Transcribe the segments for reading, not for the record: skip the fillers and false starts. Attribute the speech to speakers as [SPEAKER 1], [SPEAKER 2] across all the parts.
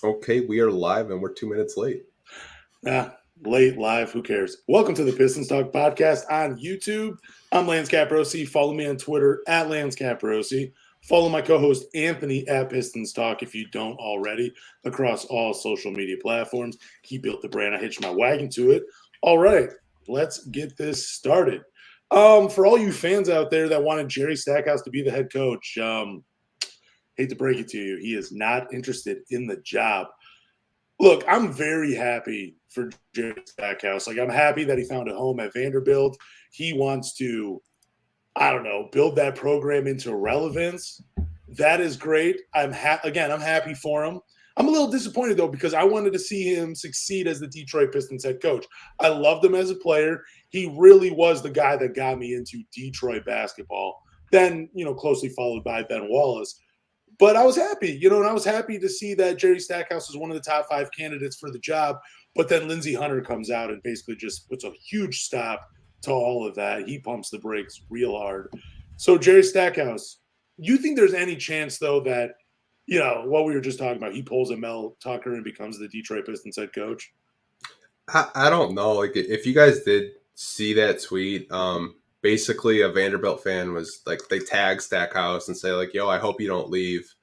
[SPEAKER 1] Okay, we are live and we're 2 minutes late.
[SPEAKER 2] Late, live, who cares? Welcome to the Pistons Talk Podcast on YouTube. I'm Lance Caprosi. Follow me on Twitter at Lance Caprosi. Follow my co-host Anthony at Pistons Talk if you don't already, across all social media platforms. He built the brand. I hitched my wagon to it. All right, let's get this started. For all you fans out there that wanted Jerry Stackhouse to be the head coach, hate to break it to you, he is not interested in the job. Look, I'm very happy for Jerry Stackhouse. I'm happy that he found a home at Vanderbilt. He wants to, build that program into relevance. That is great. I'm happy for him. I'm a little disappointed, though, because I wanted to see him succeed as the Detroit Pistons head coach. I loved him as a player. He really was the guy that got me into Detroit basketball, then, closely followed by Ben Wallace. But I was happy, and I was happy to see that Jerry Stackhouse is one of the top 5 candidates for the job. But then Lindsey Hunter comes out and basically just puts a huge stop to all of that. He pumps the brakes real hard. So Jerry Stackhouse, you think there's any chance, though, that, what we were just talking about, he pulls a Mel Tucker and becomes the Detroit Pistons head coach?
[SPEAKER 1] I don't know. If you guys did see that tweet, basically a Vanderbilt fan was they tag Stackhouse and say yo, I hope you don't leave.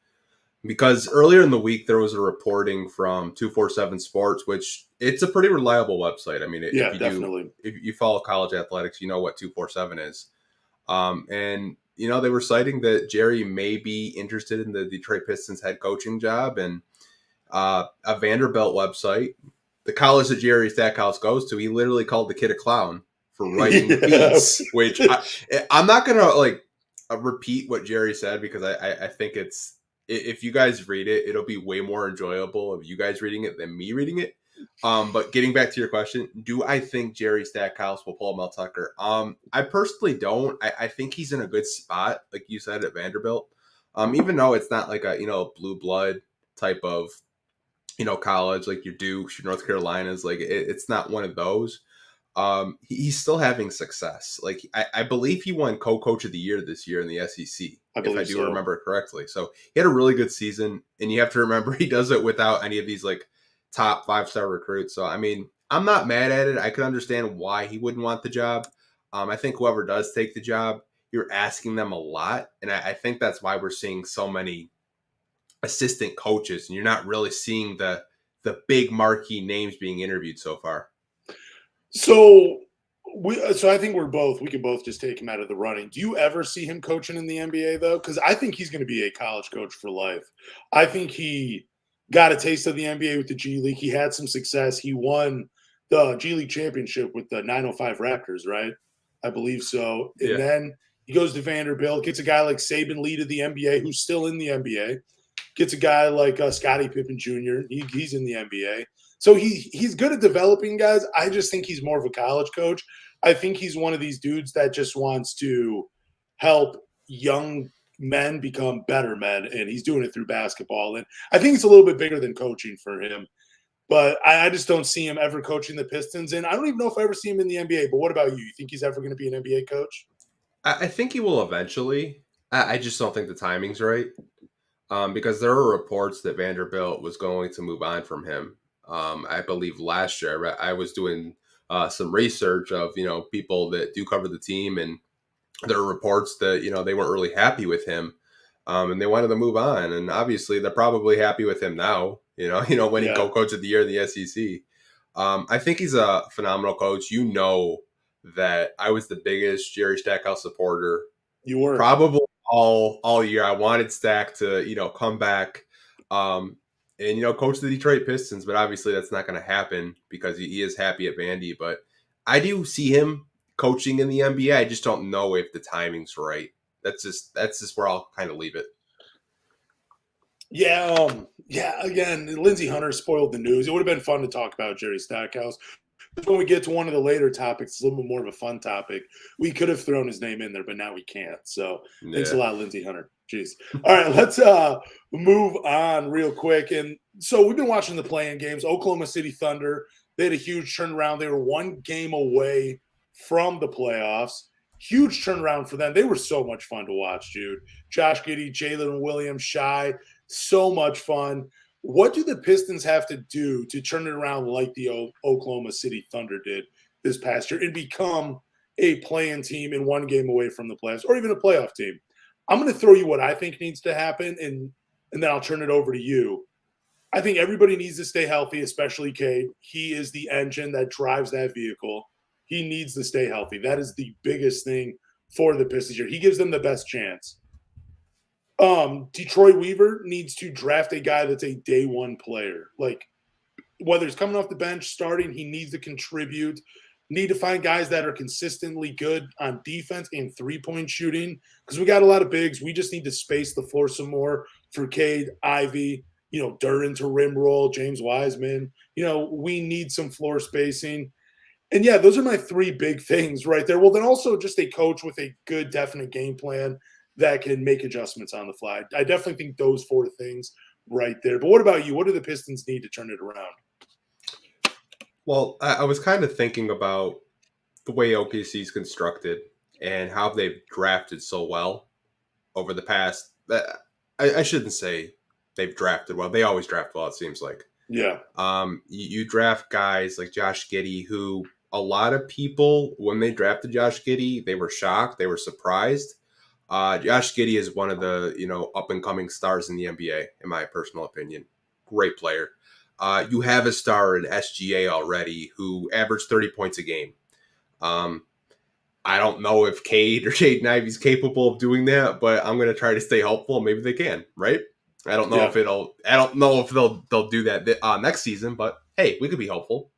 [SPEAKER 1] Because earlier in the week, there was a reporting from 247 Sports, which it's a pretty reliable website. I mean,
[SPEAKER 2] Definitely.
[SPEAKER 1] If you follow college athletics, you know what 247 is. And, they were citing that Jerry may be interested in the Detroit Pistons head coaching job. And a Vanderbilt website, the college that Jerry Stackhouse goes to, he literally called the kid a clown for writing beats, which I'm not going to repeat what Jerry said because I think it's, if you guys read it, it'll be way more enjoyable of you guys reading it than me reading it. But getting back to your question, do I think Jerry Stackhouse will pull Mel Tucker? I personally don't. I think he's in a good spot, like you said, at Vanderbilt. Even though it's not like a blue blood type of college like your Dukes, your North Carolinas, it's not one of those. He's still having success. I believe he won co-coach of the year this year in the SEC, if I do remember it correctly. So he had a really good season, and you have to remember he does it without any of these top 5-star recruits. So I mean, I'm not mad at it. I could understand why he wouldn't want the job. I think whoever does take the job, you're asking them a lot, and I think that's why we're seeing so many assistant coaches, and you're not really seeing the big marquee names being interviewed so far.
[SPEAKER 2] So I think we can both just take him out of the running. Do you ever see him coaching in the NBA, though? Because I think he's going to be a college coach for life. I think he got a taste of the NBA with the G League. He had some success. He won the G League championship with the 905 Raptors, right? I believe so. And then he goes to Vanderbilt, gets a guy like Saban Lee to the NBA, who's still in the NBA. Gets a guy like Scottie Pippen Jr. He's in the NBA. So he's good at developing guys. I just think he's more of a college coach. I think he's one of these dudes that just wants to help young men become better men, and he's doing it through basketball. And I think it's a little bit bigger than coaching for him. But I just don't see him ever coaching the Pistons. And I don't even know if I ever see him in the NBA. But what about you? You think he's ever going to be an NBA coach?
[SPEAKER 1] I think he will eventually. I just don't think the timing's right. Because there are reports that Vanderbilt was going to move on from him. I believe last year I was doing some research of, people that do cover the team, and there are reports that, they weren't really happy with him, and they wanted to move on. And obviously they're probably happy with him now, when he co-coach of the year in the SEC. I think he's a phenomenal coach. That I was the biggest Jerry Stackhouse supporter.
[SPEAKER 2] You were
[SPEAKER 1] probably all year. I wanted Stack to, come back, and, coach the Detroit Pistons, but obviously that's not going to happen because he is happy at Vandy. But I do see him coaching in the NBA. I just don't know if the timing's right. That's just where I'll kind of leave it.
[SPEAKER 2] Yeah. Again, Lindsey Hunter spoiled the news. It would have been fun to talk about Jerry Stackhouse. When we get to one of the later topics, it's a little bit more of a fun topic. We could have thrown his name in there, but now we can't. So thanks a lot, Lindsey Hunter. Jeez. All right, let's move on real quick. And so we've been watching the play-in games. Oklahoma City Thunder, they had a huge turnaround. They were one game away from the playoffs. Huge turnaround for them. They were so much fun to watch, dude. Josh Giddey, Jalen Williams, Shai, so much fun. What do the Pistons have to do to turn it around like the Oklahoma City Thunder did this past year and become a play-in team and one game away from the playoffs, or even a playoff team? I'm going to throw you what I think needs to happen, and then I'll turn it over to you. I think everybody needs to stay healthy, especially Cade. He is the engine that drives that vehicle. He needs to stay healthy. That is the biggest thing for the Pistons here. He gives them the best chance. Detroit Weaver needs to draft a guy that's a day one player. Like, whether he's coming off the bench, starting, he needs to contribute. Need to find guys that are consistently good on defense and three-point shooting, because we got a lot of bigs. We just need to space the floor some more for Cade, Ivy, Duran to rim roll, James Wiseman. We need some floor spacing. And yeah, those are my three big things right there. Well, then also just a coach with a good, definite game plan that can make adjustments on the fly. I definitely think those four things right there. But what about you? What do the Pistons need to turn it around?
[SPEAKER 1] Well, I was kind of thinking about the way OKC is constructed and how they've drafted so well over the past. I shouldn't say they've drafted well. They always draft well, it seems like.
[SPEAKER 2] Yeah.
[SPEAKER 1] You draft guys like Josh Giddey, who a lot of people, when they drafted Josh Giddey, they were shocked. They were surprised. Josh Giddey is one of the, up-and-coming stars in the NBA, in my personal opinion. Great player. You have a star in SGA already who averaged 30 points a game. I don't know if Cade or Jaden Ivey's capable of doing that, but I'm going to try to stay hopeful. Maybe they can, right? I don't know if they'll do that next season, but hey, we could be hopeful.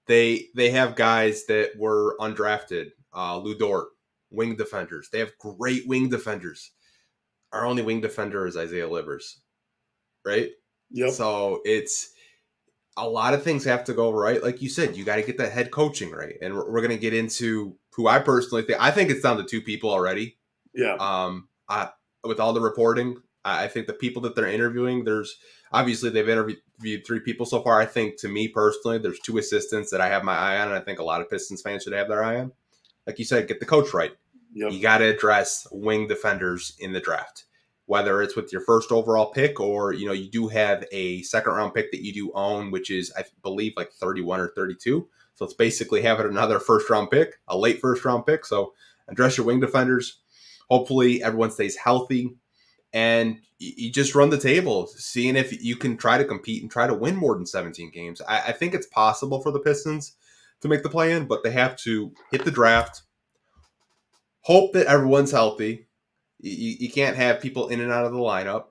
[SPEAKER 1] They have guys that were undrafted. Lu Dort, wing defenders. They have great wing defenders. Our only wing defender is Isaiah Livers, right?
[SPEAKER 2] Yep.
[SPEAKER 1] So it's a lot of things have to go right. Like you said, you got to get that head coaching right. And we're going to get into who I personally think. I think it's down to two people already.
[SPEAKER 2] Yeah.
[SPEAKER 1] With all the reporting, I think the people that they're interviewing, obviously they've interviewed three people so far. I think, to me personally, there's two assistants that I have my eye on, and I think a lot of Pistons fans should have their eye on. Like you said, get the coach right.
[SPEAKER 2] Yep.
[SPEAKER 1] You got to address wing defenders in the draft, whether it's with your first overall pick or, you do have a second round pick that you do own, which is, I believe, like 31 or 32. So it's basically having another first round pick, a late first round pick. So address your wing defenders. Hopefully everyone stays healthy, and you just run the table, seeing if you can try to compete and try to win more than 17 games. I think it's possible for the Pistons to make the play-in, but they have to hit the draft, hope that everyone's healthy. You can't have people in and out of the lineup,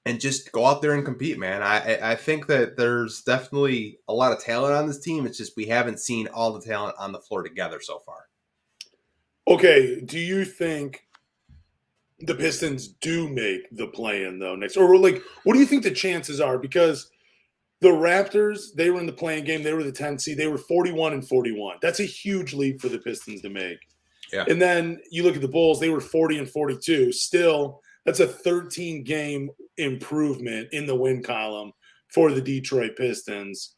[SPEAKER 1] and just go out there and compete, man. I think that there's definitely a lot of talent on this team. It's just we haven't seen all the talent on the floor together so far.
[SPEAKER 2] Okay, do you think the Pistons do make the play-in, though, next? Or, what do you think the chances are? Because the Raptors, they were in the play-in game. They were the 10th seed. They were 41-41. That's a huge leap for the Pistons to make.
[SPEAKER 1] Yeah.
[SPEAKER 2] And then you look at the Bulls, they were 40-42. Still, that's a 13-game improvement in the win column for the Detroit Pistons.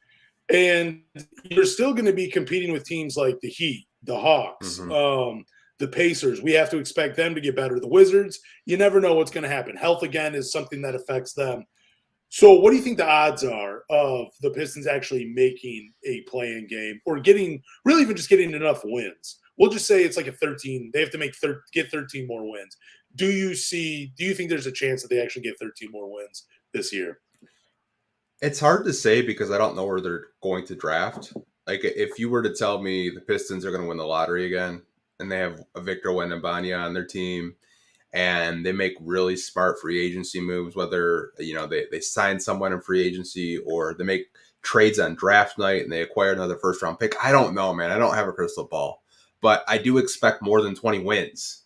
[SPEAKER 2] And you're still going to be competing with teams like the Heat, the Hawks, the Pacers. We have to expect them to get better. The Wizards, you never know what's going to happen. Health, again, is something that affects them. So what do you think the odds are of the Pistons actually making a play-in game, or really even just getting enough wins? We'll just say it's like a 13. They have to get 13 more wins. Do you think there's a chance that they actually get 13 more wins this year?
[SPEAKER 1] It's hard to say because I don't know where they're going to draft. Like, if you were to tell me the Pistons are going to win the lottery again, and they have a Victor Wembanyama on their team, and they make really smart free agency moves, whether they sign someone in free agency or they make trades on draft night and they acquire another first round pick. I don't know, man. I don't have a crystal ball, but I do expect more than 20 wins,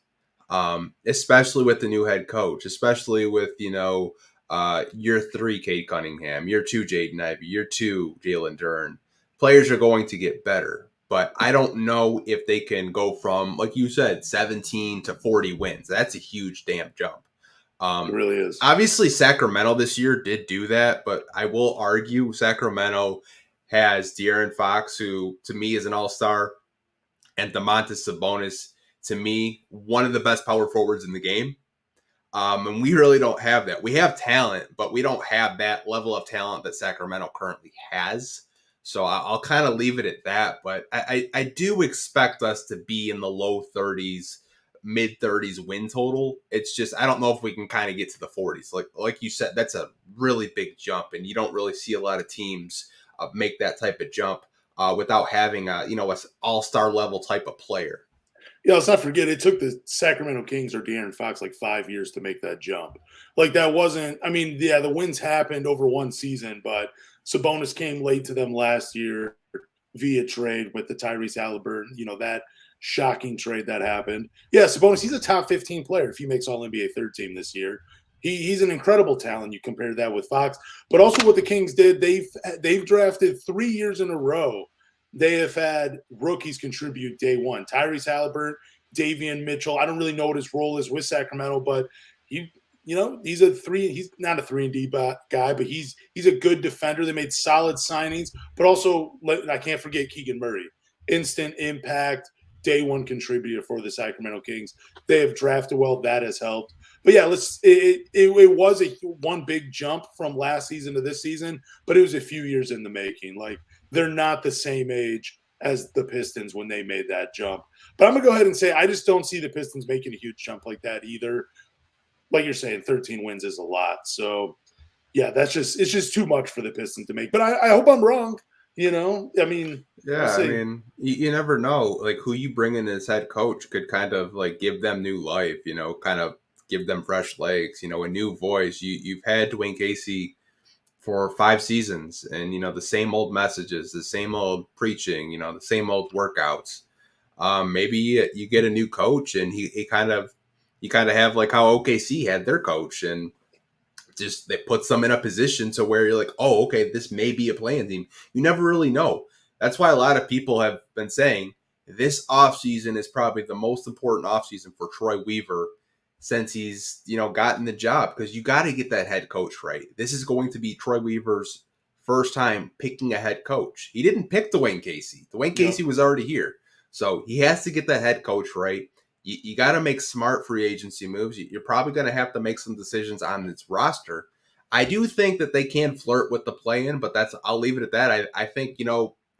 [SPEAKER 1] especially with the new head coach, especially with year 3 Cade Cunningham, year 2 Jaden Ivey, year 2 Jalen Duren. Players are going to get better. But I don't know if they can go from, like you said, 17 to 40 wins. That's a huge damn jump.
[SPEAKER 2] It really is.
[SPEAKER 1] Obviously, Sacramento this year did do that, but I will argue Sacramento has De'Aaron Fox, who to me is an all-star, and Domantas Sabonis, to me, one of the best power forwards in the game. And we really don't have that. We have talent, but we don't have that level of talent that Sacramento currently has. So I'll kind of leave it at that. But I do expect us to be in the low 30s, mid 30s win total. It's just I don't know if we can kind of get to the 40s. Like you said, that's a really big jump, and you don't really see a lot of teams make that type of jump without having a a all-star level type of player.
[SPEAKER 2] Yeah, let's not forget it took the Sacramento Kings or De'Aaron Fox like 5 years to make that jump. Like that wasn't. I mean, yeah, the wins happened over one season, but Sabonis came late to them last year via trade with the Tyrese Halliburton. That shocking trade that happened. Yeah, Sabonis, he's a top 15 player if he makes All NBA third team this year. He's an incredible talent. You compare that with Fox, but also what the Kings did, they've drafted 3 years in a row. They have had rookies contribute day one. Tyrese Halliburton, Davion Mitchell. I don't really know what his role is with Sacramento, but he's not a 3-and-D guy, but he's a good defender. They made solid signings, but also I can't forget Keegan Murray, instant impact, day one contributor for the Sacramento Kings. They have drafted well. That has helped. But yeah, it was one big jump from last season to this season, but it was a few years in the making. Like they're not the same age as the Pistons when they made that jump. But I'm gonna go ahead and say I just don't see the Pistons making a huge jump like that either. Like you're saying, 13 wins is a lot. So yeah, it's just too much for the Pistons to make. But I hope I'm wrong. I mean,
[SPEAKER 1] yeah, I mean, you never know. Like who you bring in as head coach could kind of like give them new life. Kind of give them fresh legs. A new voice. You've had Dwayne Casey for 5 seasons, and the same old messages, the same old preaching. The same old workouts. Maybe you get a new coach, and you kind of have like how OKC had their coach, and just it puts them in a position to where you're like, oh, okay, this may be a playing team. You never really know. That's why a lot of people have been saying this offseason is probably the most important offseason for Troy Weaver since he's, gotten the job, because you got to get that head coach right. This is going to be Troy Weaver's first time picking a head coach. He didn't pick Dwayne Casey. Dwayne Casey was already here. So he has to get that head coach right. You got to make smart free agency moves. You're probably going to have to make some decisions on this roster. I do think that they can flirt with the play-in, but I'll leave it at that. I think,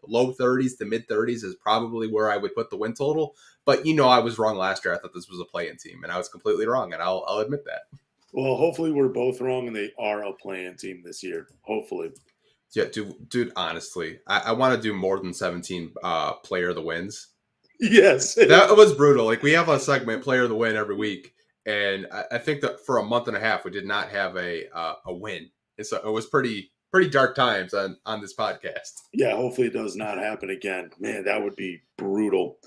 [SPEAKER 1] low 30s to mid 30s is probably where I would put the win total. But, I was wrong last year. I thought this was a play-in team, and I was completely wrong, and I'll admit that.
[SPEAKER 2] Well, hopefully we're both wrong, and they are a play-in team this year. Hopefully.
[SPEAKER 1] Yeah, dude, honestly, I want to do more than 17 player of the wins.
[SPEAKER 2] Yes.
[SPEAKER 1] That was brutal. Like, we have a segment, Player of the Win, every week. And I think that for a month and a half, we did not have a win. And so it was pretty dark times on this podcast.
[SPEAKER 2] Yeah, hopefully it does not happen again. Man, that would be brutal.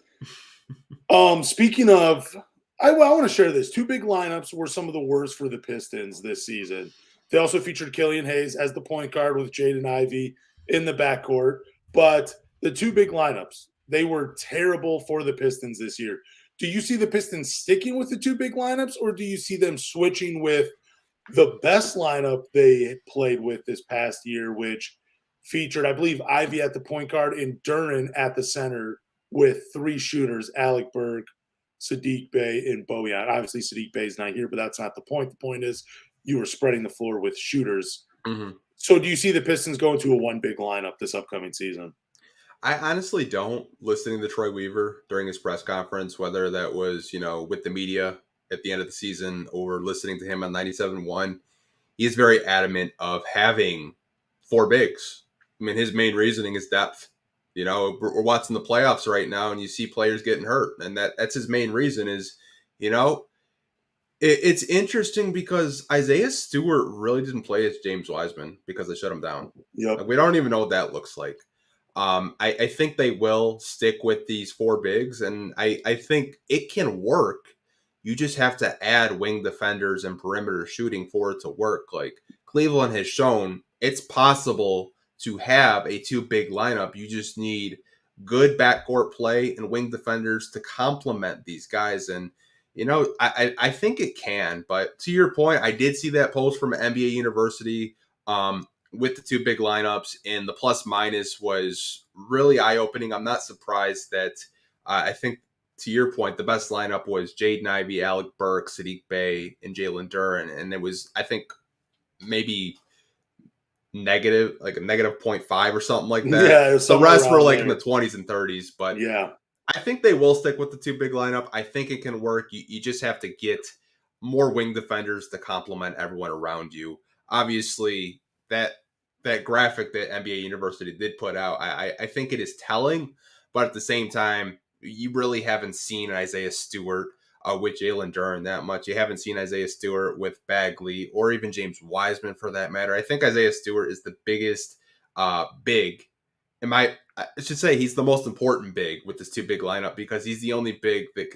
[SPEAKER 2] Speaking of, I want to share this. 2 big lineups were some of the worst for the Pistons this season. They also featured Killian Hayes as the point guard with Jaden Ivey in the backcourt. But the 2 big lineups, they were terrible for the Pistons this year. Do you see the Pistons sticking with the 2 big lineups, or do you see them switching with the best lineup they played with this past year, which featured, I believe, Ivey at the point guard and Duren at the center with 3 shooters, Alec Burke, Saddiq Bey, and Bojan. Obviously, Saddiq Bey's not here, but that's not the point. The point is you were spreading the floor with shooters. Mm-hmm. So do you see the Pistons going to a 1 big lineup this upcoming season?
[SPEAKER 1] I honestly don't. Listening to Troy Weaver during his press conference, whether that was, with the media at the end of the season or listening to him on 97.1, he is very adamant of having 4 bigs. I mean, his main reasoning is depth. We're watching the playoffs right now, and you see players getting hurt, and that's his main reason is, it's interesting because Isaiah Stewart really didn't play as James Wiseman because they shut him down.
[SPEAKER 2] Yep.
[SPEAKER 1] Like, we don't even know what that looks like. I think they will stick with these 4 bigs, and I think it can work. You just have to add wing defenders and perimeter shooting for it to work. Like Cleveland has shown, it's possible to have a 2 big lineup. You just need good backcourt play and wing defenders to complement these guys. And, I think it can. But to your point, I did see that post from NBA University with the 2 big lineups, and the plus minus was really eye-opening. I'm not surprised that I think to your point, the best lineup was Jaden Ivey, Alec Burke, Sadiq Bey, and Jalen Duren. And it was, I think, maybe negative, like a negative 0.5 or something like that.
[SPEAKER 2] Yeah, it was
[SPEAKER 1] The rest were like
[SPEAKER 2] there.
[SPEAKER 1] in the 20s and 30s. But
[SPEAKER 2] yeah,
[SPEAKER 1] I think they will stick with the two big lineup. I think it can work. You just have to get more wing defenders to complement everyone around you. Obviously, that graphic that NBA University did put out, I think it is telling, but at the same time, you really haven't seen Isaiah Stewart with Jalen Duren that much. You haven't seen Isaiah Stewart with Bagley or even James Wiseman for that matter. I think Isaiah Stewart is the biggest big. I should say he's the most important big with this two big lineup because he's the only big that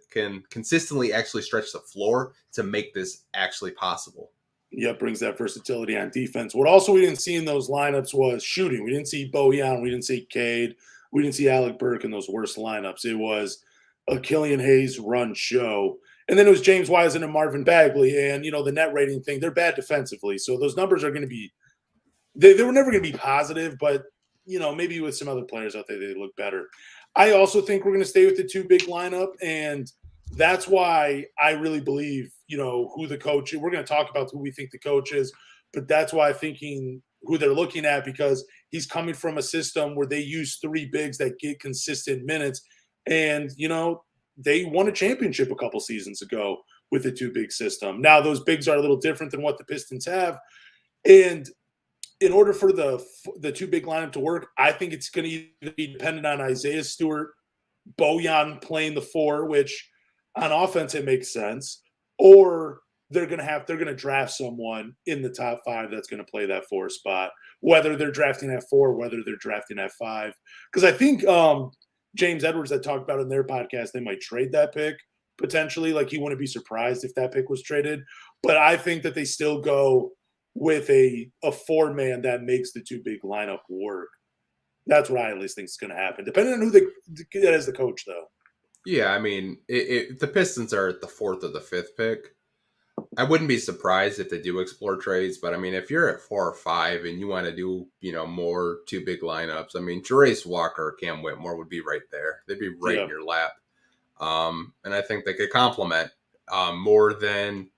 [SPEAKER 1] can consistently actually stretch the floor to make this actually possible.
[SPEAKER 2] Yeah, brings that versatility on defense. What also we didn't see in those lineups was shooting. We didn't see Bojan. We didn't see Cade. We didn't see Alec Burke in those worst lineups. It was a Killian Hayes run show. And then it was James Wiseman and Marvin Bagley. And, the net rating thing, they're bad defensively. So those numbers are going to be – they were never going to be positive, but, maybe with some other players out there, they look better. I also think we're going to stay with the two big lineup, and that's why I really believe, who the coach is. We're going to talk about who we think the coach is, but that's why I'm thinking who they're looking at because he's coming from a system where they use three bigs that get consistent minutes. And, they won a championship a couple seasons ago with the two big system. Now those bigs are a little different than what the Pistons have. And in order for the two big lineup to work, I think it's going to either be dependent on Isaiah Stewart, Bojan playing the four, which on offense it makes sense, or they're going to draft someone in the top five that's going to play that four spot, whether they're drafting at four, whether they're drafting at five. Because I think James Edwards had talked about in their podcast, they might trade that pick potentially. Like he wouldn't be surprised if that pick was traded. But I think that they still go with a four-man that makes the two big lineup work. That's what I at least think is going to happen, depending on who they get as the coach, though.
[SPEAKER 1] Yeah, I mean, the Pistons are at the fourth or the fifth pick. I wouldn't be surprised if they do explore trades, but I mean, if you're at 4 or 5 and you want to do, more two big lineups, I mean, Jarace Walker, Cam Whitmore would be right there. They'd be right in your lap. And I think they could complement more than,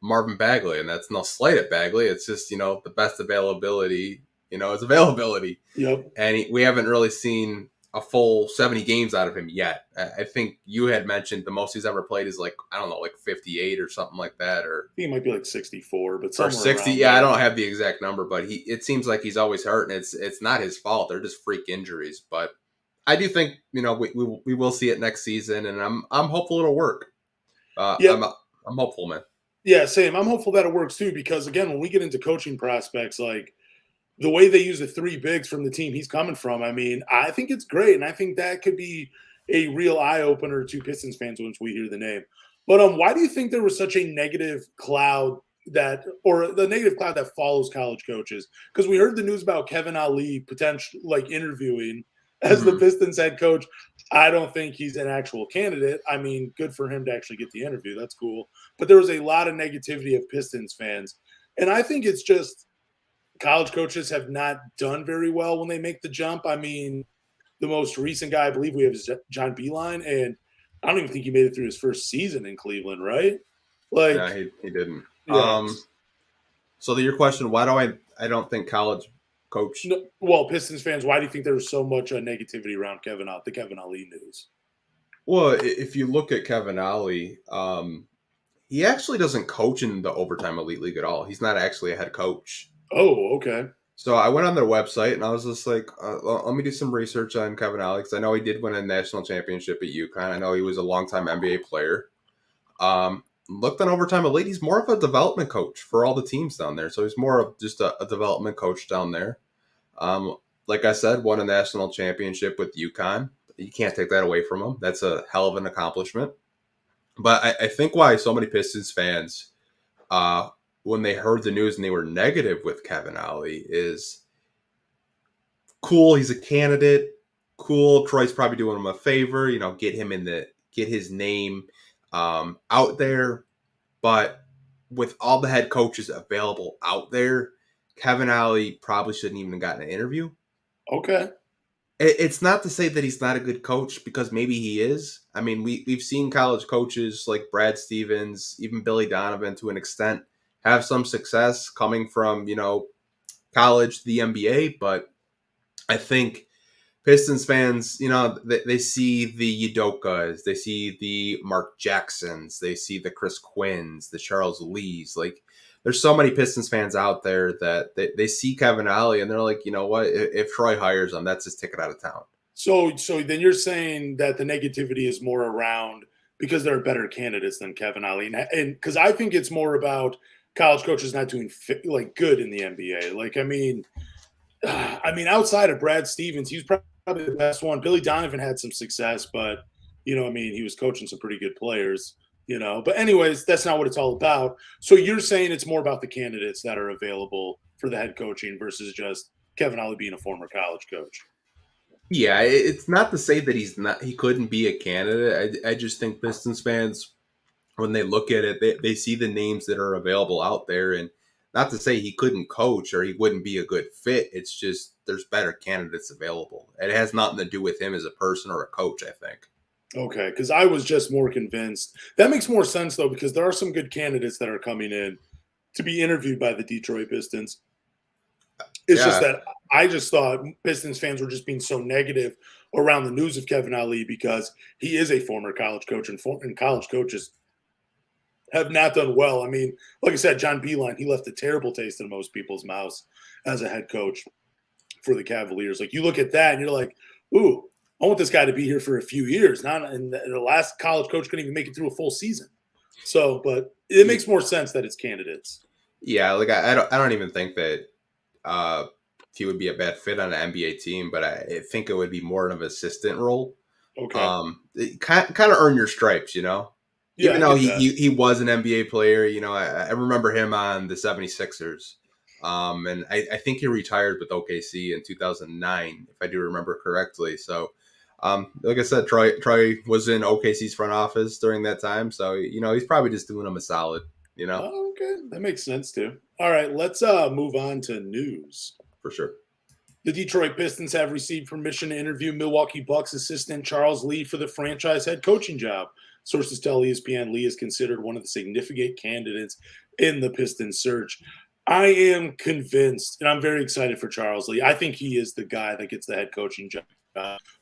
[SPEAKER 1] Marvin Bagley, and that's no slight at Bagley. It's just, the best availability, is availability.
[SPEAKER 2] Yep.
[SPEAKER 1] And we haven't really seen a full 70 games out of him yet. I think you had mentioned the most he's ever played is like 58 or something like that. Or
[SPEAKER 2] he might be like 64, but
[SPEAKER 1] or 60. Yeah, there. I don't have the exact number, but it seems like he's always hurt, and it's not his fault. They're just freak injuries. But I do think, we will see it next season, and I'm hopeful it'll work. I'm hopeful, man.
[SPEAKER 2] Yeah, same. I'm hopeful that it works too, because again, when we get into coaching prospects, like the way they use the three bigs from the team he's coming from, I mean, I think it's great. And I think that could be a real eye-opener to Pistons fans once we hear the name. But why do you think there was such a negative cloud the negative cloud that follows college coaches? Because we heard the news about Kevin Ollie potentially interviewing as the Pistons head coach. I don't think he's an actual candidate. I mean, good for him to actually get the interview. That's cool. But there was a lot of negativity of Pistons fans. And I think it's just college coaches have not done very well when they make the jump. I mean, the most recent guy I believe we have is John Beilein, and I don't even think he made it through his first season in Cleveland, right? Like,
[SPEAKER 1] yeah, he didn't.
[SPEAKER 2] Yeah.
[SPEAKER 1] So to your question, why do I don't think college coach?
[SPEAKER 2] No, well, Pistons fans, why do you think there was so much negativity around the Kevin Ollie news?
[SPEAKER 1] Well, if you look at Kevin Ollie, he actually doesn't coach in the Overtime Elite League at all. He's not actually a head coach.
[SPEAKER 2] Oh, okay.
[SPEAKER 1] So I went on their website and I was just like, let me do some research on Kevin Ollie, because I know he did win a national championship at UConn. I know he was a longtime NBA player. Looked on Overtime Elite, he's more of a development coach for all the teams down there. So he's more of just a development coach down there. Like I said, won a national championship with UConn. You can't take that away from him. That's a hell of an accomplishment. But I think why so many Pistons fans, when they heard the news and they were negative with Kevin Ollie, is cool. He's a candidate. Cool. Troy's probably doing him a favor. Get his name out there. But with all the head coaches available out there, Kevin Ollie probably shouldn't even have gotten an interview.
[SPEAKER 2] Okay.
[SPEAKER 1] It's not to say that he's not a good coach, because maybe he is. I mean, we've seen college coaches like Brad Stevens, even Billy Donovan to an extent, have some success coming from, college to the NBA. But I think Pistons fans, they see the Udokas, they see the Mark Jacksons, they see the Chris Quinns, the Charles Lees. Like, there's so many Pistons fans out there that they see Kevin Ollie and they're like, you know what? If Troy hires him, that's his ticket out of town.
[SPEAKER 2] So then you're saying that the negativity is more around because there are better candidates than Kevin Ollie, and because I think it's more about college coaches not doing good in the NBA. Outside of Brad Stevens, he's probably the best one. Billy Donovan had some success, but he was coaching some pretty good players. But anyways, that's not what it's all about. So you're saying it's more about the candidates that are available for the head coaching versus just Kevin Ollie being a former college coach.
[SPEAKER 1] Yeah, it's not to say that he couldn't be a candidate. I just think Pistons fans, when they look at it, they see the names that are available out there, and not to say he couldn't coach or he wouldn't be a good fit. It's just there's better candidates available. It has nothing to do with him as a person or a coach, I think.
[SPEAKER 2] Okay, because I was just more convinced. That makes more sense, though, because there are some good candidates that are coming in to be interviewed by the Detroit Pistons. It's just that I just thought Pistons fans were just being so negative around the news of Kevin Ollie because he is a former college coach, and college coaches have not done well. I mean, like I said, John Beilein, he left a terrible taste in most people's mouths as a head coach for the Cavaliers. Like, you look at that and you're like, ooh, I want this guy to be here for a few years. And the last college coach couldn't even make it through a full season. So, but it makes more sense that it's candidates.
[SPEAKER 1] Yeah, like I don't even think that he would be a bad fit on an NBA team, but I think it would be more of an assistant role.
[SPEAKER 2] Okay.
[SPEAKER 1] Kind of earn your stripes,
[SPEAKER 2] Yeah,
[SPEAKER 1] even though he was an NBA player, I remember him on the 76ers. And I think he retired with OKC in 2009, if I do remember correctly. So, like I said, Troy was in OKC's front office during that time. So, he's probably just doing him a solid,
[SPEAKER 2] Oh, okay. That makes sense too. All right, let's move on to news.
[SPEAKER 1] For sure.
[SPEAKER 2] The Detroit Pistons have received permission to interview Milwaukee Bucks assistant Charles Lee for the franchise head coaching job. Sources tell ESPN Lee is considered one of the significant candidates in the Pistons search. I am convinced, and I'm very excited for Charles Lee. I think he is the guy that gets the head coaching job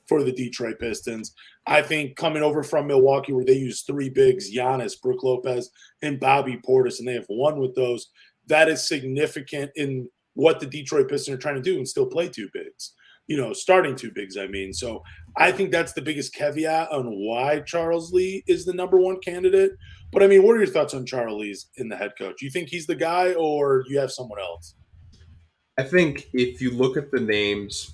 [SPEAKER 2] for the Detroit Pistons. I think coming over from Milwaukee, where they use three bigs, Giannis, Brook Lopez, and Bobby Portis, and they have won with those, that is significant in what the Detroit Pistons are trying to do and still play two bigs. Starting two bigs, I mean. So I think that's the biggest caveat on why Charles Lee is the number one candidate. But, I mean, what are your thoughts on Charles Lee's in the head coach? You think he's the guy or you have someone else?
[SPEAKER 1] I think if you look at the names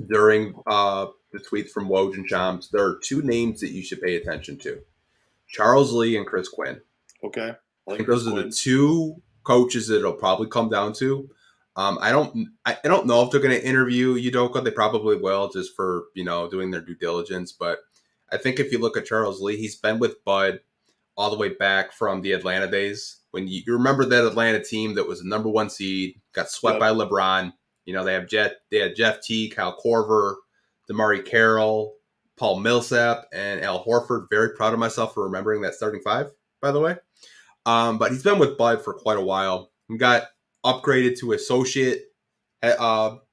[SPEAKER 1] during the tweets from Woj and Shams, there are two names that you should pay attention to: Charles Lee and Chris Quinn.
[SPEAKER 2] Okay.
[SPEAKER 1] I think those are the two coaches that it'll probably come down to. I don't know if they're going to interview Udoka. They probably will, just for doing their due diligence. But I think if you look at Charles Lee, he's been with Bud all the way back from the Atlanta days. When you remember that Atlanta team that was the number one seed, got swept by LeBron. They had Jeff Teague, Kyle Korver, DeMarre Carroll, Paul Millsap, and Al Horford. Very proud of myself for remembering that starting five, by the way. But he's been with Bud for quite a while. He got upgraded to associate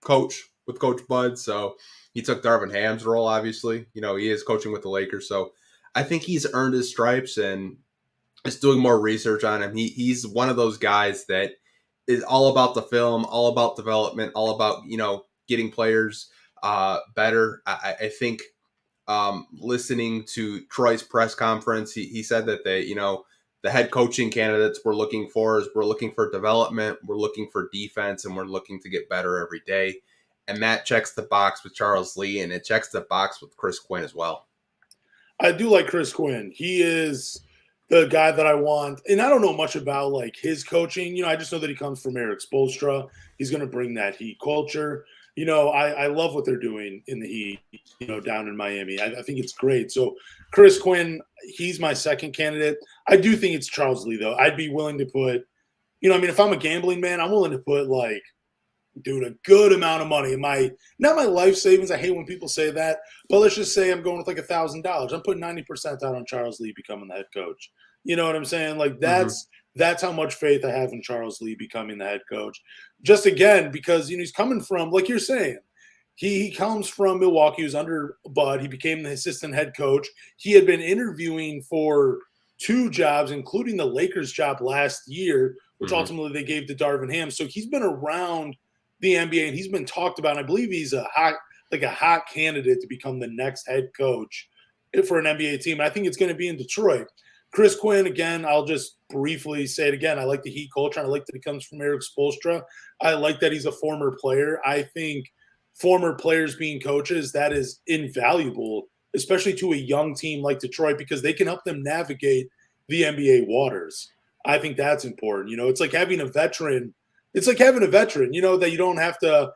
[SPEAKER 1] coach with Coach Bud. So he took Darvin Ham's role, obviously. He is coaching with the Lakers. So I think he's earned his stripes and is doing more research on him. He's one of those guys that is all about the film, all about development, all about, getting players better. I think listening to Troy's press conference, he said that the head coaching candidates we're looking for development, we're looking for defense, and we're looking to get better every day. And that checks the box with Charles Lee, and it checks the box with Chris Quinn as well.
[SPEAKER 2] I do like Chris Quinn. He is the guy that I want. And I don't know much about his coaching. I just know that he comes from Eric Spoelstra. He's going to bring that Heat culture. I love what they're doing in the Heat, down in Miami. I think it's great. So Chris Quinn, he's my second candidate. I do think it's Charles Lee, though. I'd be willing to put, if I'm a gambling man, I'm willing to put dude, a good amount of money. Not my life savings. I hate when people say that, but let's just say I'm going with like $1,000. I'm putting 90% out on Charles Lee becoming the head coach. You know what I'm saying? Like that's how much faith I have in Charles Lee becoming the head coach. Just again, because he's coming from, like you're saying, he comes from Milwaukee. He was under Bud. He became the assistant head coach. He had been interviewing for 2 jobs, including the Lakers job last year, which ultimately they gave to Darvin Ham. So he's been around the NBA and he's been talked about. And I believe he's a hot candidate to become the next head coach for an NBA team. I think it's going to be in Detroit. Chris Quinn, again, I'll just briefly say it again. I like the Heat culture. I like that he comes from Eric Spoelstra. I like that he's a former player. I think former players being coaches, that is invaluable, especially to a young team like Detroit, because they can help them navigate the NBA waters. I think that's important. It's like having a veteran. It's like having a veteran, that you don't have to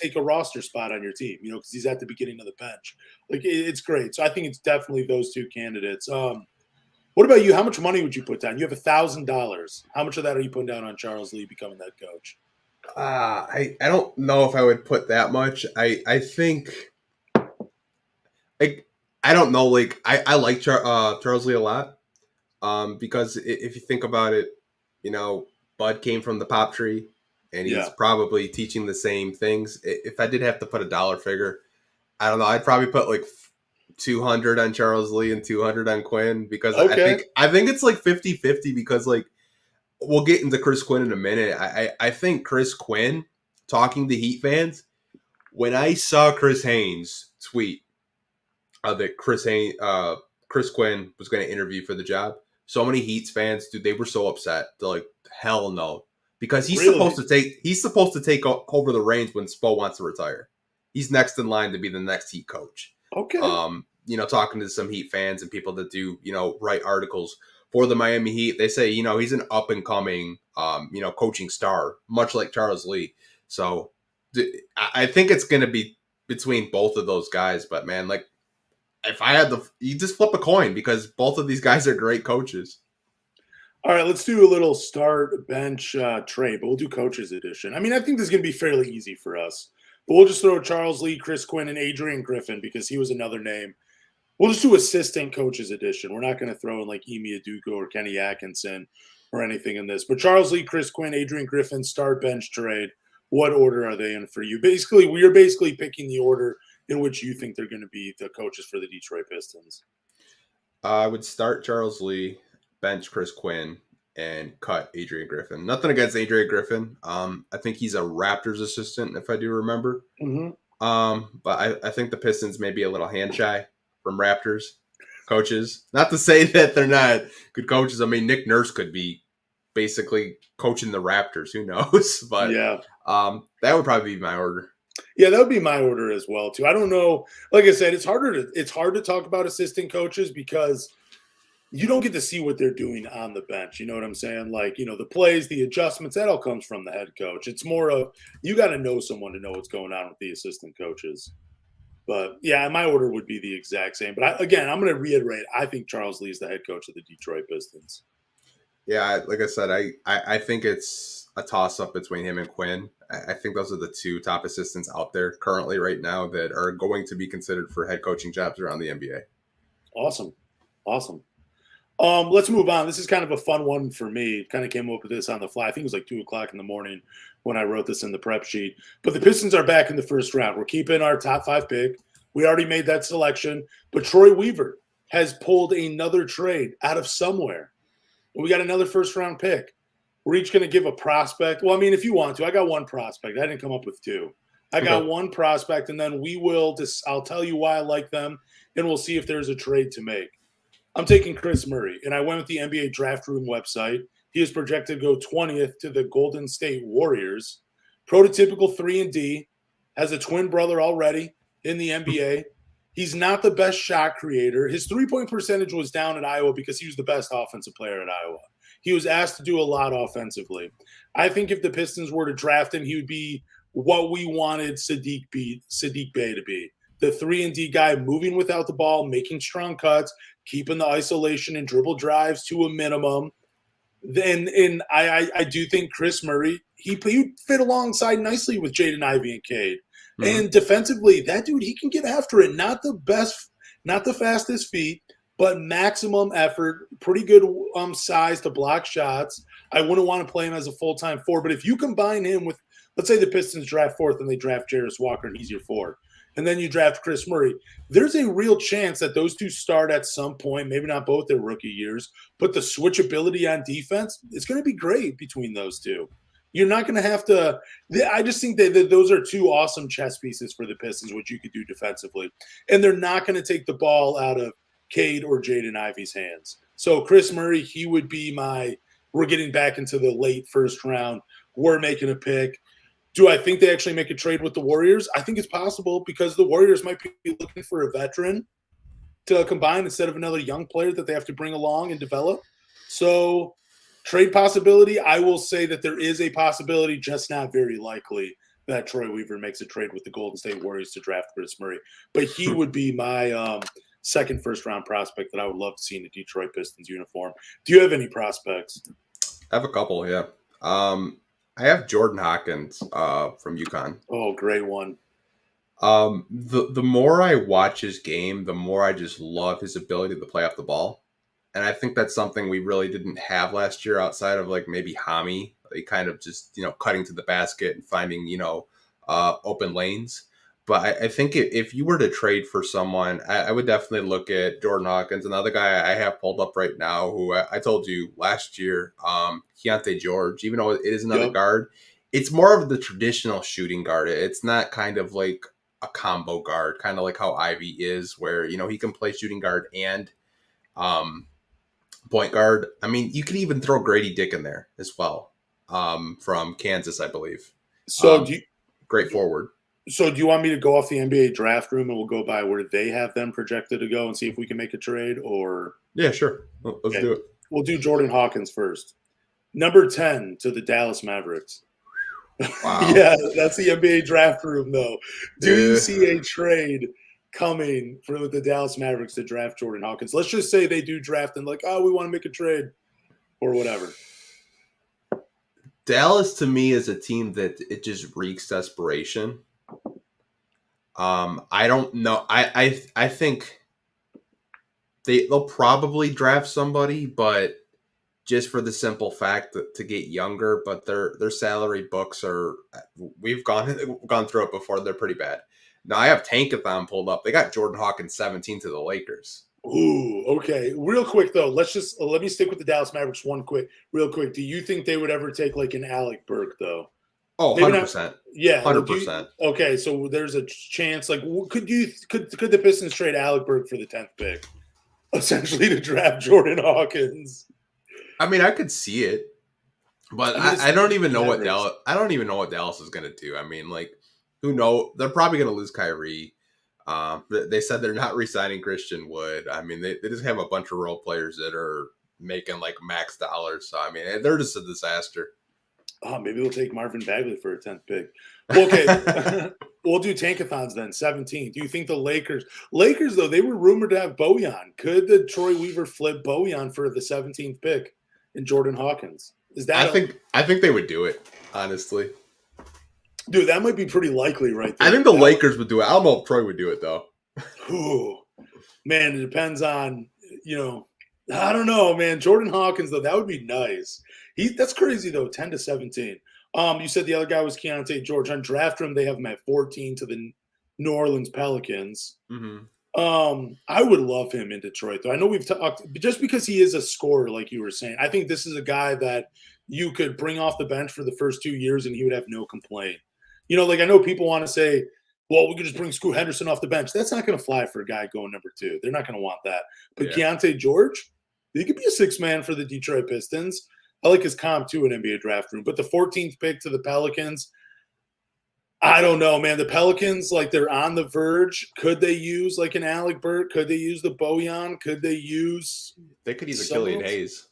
[SPEAKER 2] take a roster spot on your team, because he's at the beginning of the bench. Like, it's great. So I think it's definitely those 2 candidates. What about you? How much money would you put down? You have $1,000. How much of that are you putting down on Charles Lee becoming that coach?
[SPEAKER 1] I don't know if I would put that much. I think, like, I don't know. Like, I like Charles Lee a lot, because if you think about it, Bud came from the pop tree, and he's probably teaching the same things. If I did have to put a dollar figure, I don't know. I'd probably put like 200 on Charles Lee and 200 on Quinn, because I think it's like 50-50, because like we'll get into Chris Quinn in a minute. I think Chris Quinn, talking to Heat fans, when I saw Chris Haynes tweet that Chris Quinn was going to interview for the job, so many Heat fans, dude, they were so upset. They're like, hell no, because he's supposed to take over the reins when Spo wants to retire. He's next in line to be the next Heat coach.
[SPEAKER 2] Okay.
[SPEAKER 1] Talking to some Heat fans and people that do, write articles for the Miami Heat, they say, he's an up and coming, coaching star, much like Charles Lee. So I think it's going to be between both of those guys. But man, like, if I had you just flip a coin, because both of these guys are great coaches.
[SPEAKER 2] All right, let's do a little start bench trade, but we'll do coaches edition. I mean, I think this is going to be fairly easy for us. But we'll just throw Charles Lee, Chris Quinn, and Adrian Griffin, because he was another name. We'll just do assistant coaches edition. We're not going to throw in like Ime Udoka or Kenny Atkinson or anything in this. But Charles Lee, Chris Quinn, Adrian Griffin, start bench trade. What order are they in for you? Basically, we are basically picking the order in which you think they're going to be the coaches for the Detroit Pistons.
[SPEAKER 1] I would start Charles Lee, bench Chris Quinn, and cut Adrian Griffin. Nothing against Adrian Griffin. I think he's a Raptors assistant, if I do remember. But I think the Pistons may be a little hand shy from Raptors coaches. Not to say that they're not good coaches. I mean, Nick Nurse could be basically coaching the Raptors. Who knows? But that would probably be my order.
[SPEAKER 2] Yeah, that would be my order as well, too. I don't know. Like I said, it's hard to talk about assistant coaches because you don't get to see what they're doing on the bench. You know what I'm saying? Like, the plays, the adjustments, that all comes from the head coach. It's more of, you got to know someone to know what's going on with the assistant coaches. But, yeah, my order would be the exact same. But, again, I'm going to reiterate, I think Charles Lee is the head coach of the Detroit Pistons.
[SPEAKER 1] Yeah, like I said, I think it's a toss-up between him and Quinn. I think those are the 2 top assistants out there currently right now that are going to be considered for head coaching jobs around the NBA.
[SPEAKER 2] Awesome. Let's move on. This is kind of a fun one for me. Kind of came up with this on the fly. I think it was like 2:00 in the morning when I wrote this in the prep sheet. But the Pistons are back in the first round. We're keeping our top 5 pick. We already made that selection. But Troy Weaver has pulled another trade out of somewhere. And we got another first-round pick. We're each going to give a prospect. Well, I mean, if you want to. I got 1 prospect. I didn't come up with 2. I got 1 prospect, and then I'll tell you why I like them, and we'll see if there's a trade to make. I'm taking Chris Murray, and I went with the NBA Draft Room website. He is projected to go 20th to the Golden State Warriors. Prototypical 3-and-D, has a twin brother already in the NBA. He's not the best shot creator. His three-point percentage was down at Iowa because he was the best offensive player at Iowa. He was asked to do a lot offensively. I think if the Pistons were to draft him, he would be what we wanted Sadiq Bey to be. The 3-and-D guy, moving without the ball, making strong cuts, keeping the isolation and dribble drives to a minimum. And I do think Chris Murray, he fit alongside nicely with Jaden Ivey and Cade.
[SPEAKER 1] Mhm.
[SPEAKER 2] And defensively, that dude, he can get after it. Not the fastest feet, but maximum effort. Pretty good size to block shots. I wouldn't want to play him as a full-time 4, but if you combine him with, let's say the Pistons draft 4th and they draft Jarris Walker and he's your 4, and then you draft Chris Murray, there's a real chance that those two start at some point, maybe not both their rookie years, but the switchability on defense, it's going to be great between those two. You're not going to have to – I just think that those are two awesome chess pieces for the Pistons, which you could do defensively. And they're not going to take the ball out of Cade or Jaden Ivey's hands. So Chris Murray, he would be my – we're getting back into the late first round. We're making a pick. Do I think they actually make a trade with the Warriors? I think it's possible because the Warriors might be looking for a veteran to combine instead of another young player that they have to bring along and develop. So trade possibility, I will say that there is a possibility, just not very likely, that Troy Weaver makes a trade with the Golden State Warriors to draft Chris Murray. But he would be my second first-round prospect that I would love to see in a Detroit Pistons uniform. Do you have any prospects?
[SPEAKER 1] I have a couple, yeah. I have Jordan Hawkins from UConn.
[SPEAKER 2] Oh, great one.
[SPEAKER 1] The more I watch his game, the more I just love his ability to play off the ball. And I think that's something we really didn't have last year outside of like maybe Hami. They kind of just, cutting to the basket and finding, open lanes. But I think if you were to trade for someone, I would definitely look at Jordan Hawkins. Another guy I have pulled up right now who I told you last year, Keontae George, even though it is another guard, it's more of the traditional shooting guard. It's not kind of like a combo guard, kind of like how Ivy is, where, he can play shooting guard and point guard. I mean, you could even throw Grady Dick in there as well, from Kansas, I believe.
[SPEAKER 2] So
[SPEAKER 1] great forward.
[SPEAKER 2] So do you want me to go off the NBA draft room and we'll go by where they have them projected to go and see if we can make a trade? Or
[SPEAKER 1] yeah, sure. Let's do it.
[SPEAKER 2] We'll do Jordan Hawkins first. Number 10 to the Dallas Mavericks.
[SPEAKER 1] Wow.
[SPEAKER 2] Yeah, that's the NBA draft room, though. Do you see a trade coming for the Dallas Mavericks to draft Jordan Hawkins? Let's just say they do draft and we want to make a trade or whatever.
[SPEAKER 1] Dallas, to me, is a team that it just reeks desperation. I don't know. I think they'll probably draft somebody, but just for the simple fact that to get younger. But their salary books are, we've gone through it before. They're pretty bad. Now I have Tankathon pulled up. They got Jordan Hawkins 17 to the Lakers.
[SPEAKER 2] Ooh, okay. Real quick though, let me stick with the Dallas Mavericks real quick. Do you think they would ever take like an Alec Burke though?
[SPEAKER 1] Oh, 100%.
[SPEAKER 2] Yeah,
[SPEAKER 1] 100%.
[SPEAKER 2] Okay, so there's a chance. Like, could the Pistons trade Alec Burke for the 10th pick, essentially to draft Jordan Hawkins?
[SPEAKER 1] I mean, I could see it, but I don't even know what Dallas. I don't even know what Dallas is going to do. I mean, like, who knows? They're probably going to lose Kyrie. They said they're not re-signing Christian Wood. I mean, they just have a bunch of role players that are making like max dollars. So I mean, they're just a disaster.
[SPEAKER 2] Oh, maybe we'll take Marvin Bagley for a 10th pick. Well, okay, we'll do Tankathons then, 17. Do you think the Lakers, though, they were rumored to have Bojan. Could the Troy Weaver flip Bojan for the 17th pick in Jordan Hawkins? Is that
[SPEAKER 1] I think they would do it, honestly.
[SPEAKER 2] Dude, that might be pretty likely right there.
[SPEAKER 1] I think the Lakers would do it. I don't know if Troy would do it, though.
[SPEAKER 2] Ooh, man, it depends on, I don't know, man. Jordan Hawkins, though, that would be nice. That's crazy, though, 10 to 17. You said the other guy was Keontae George. On draft room, they have him at 14 to the New Orleans Pelicans.
[SPEAKER 1] Mm-hmm.
[SPEAKER 2] I would love him in Detroit, though. I know we've talked, just because he is a scorer, like you were saying. I think this is a guy that you could bring off the bench for the first 2 years and he would have no complaint. I know people want to say, well, we could just bring Scoot Henderson off the bench. That's not going to fly for a guy going number 2. They're not going to want that. But Keontae George, he could be a 6th man for the Detroit Pistons. I like his comp, too, in NBA draft room. But the 14th pick to the Pelicans, I don't know, man. The Pelicans, they're on the verge. Could they use, an Alec Burke? Could they use the Bojan? Could they use –
[SPEAKER 1] They could use a Killian Hayes.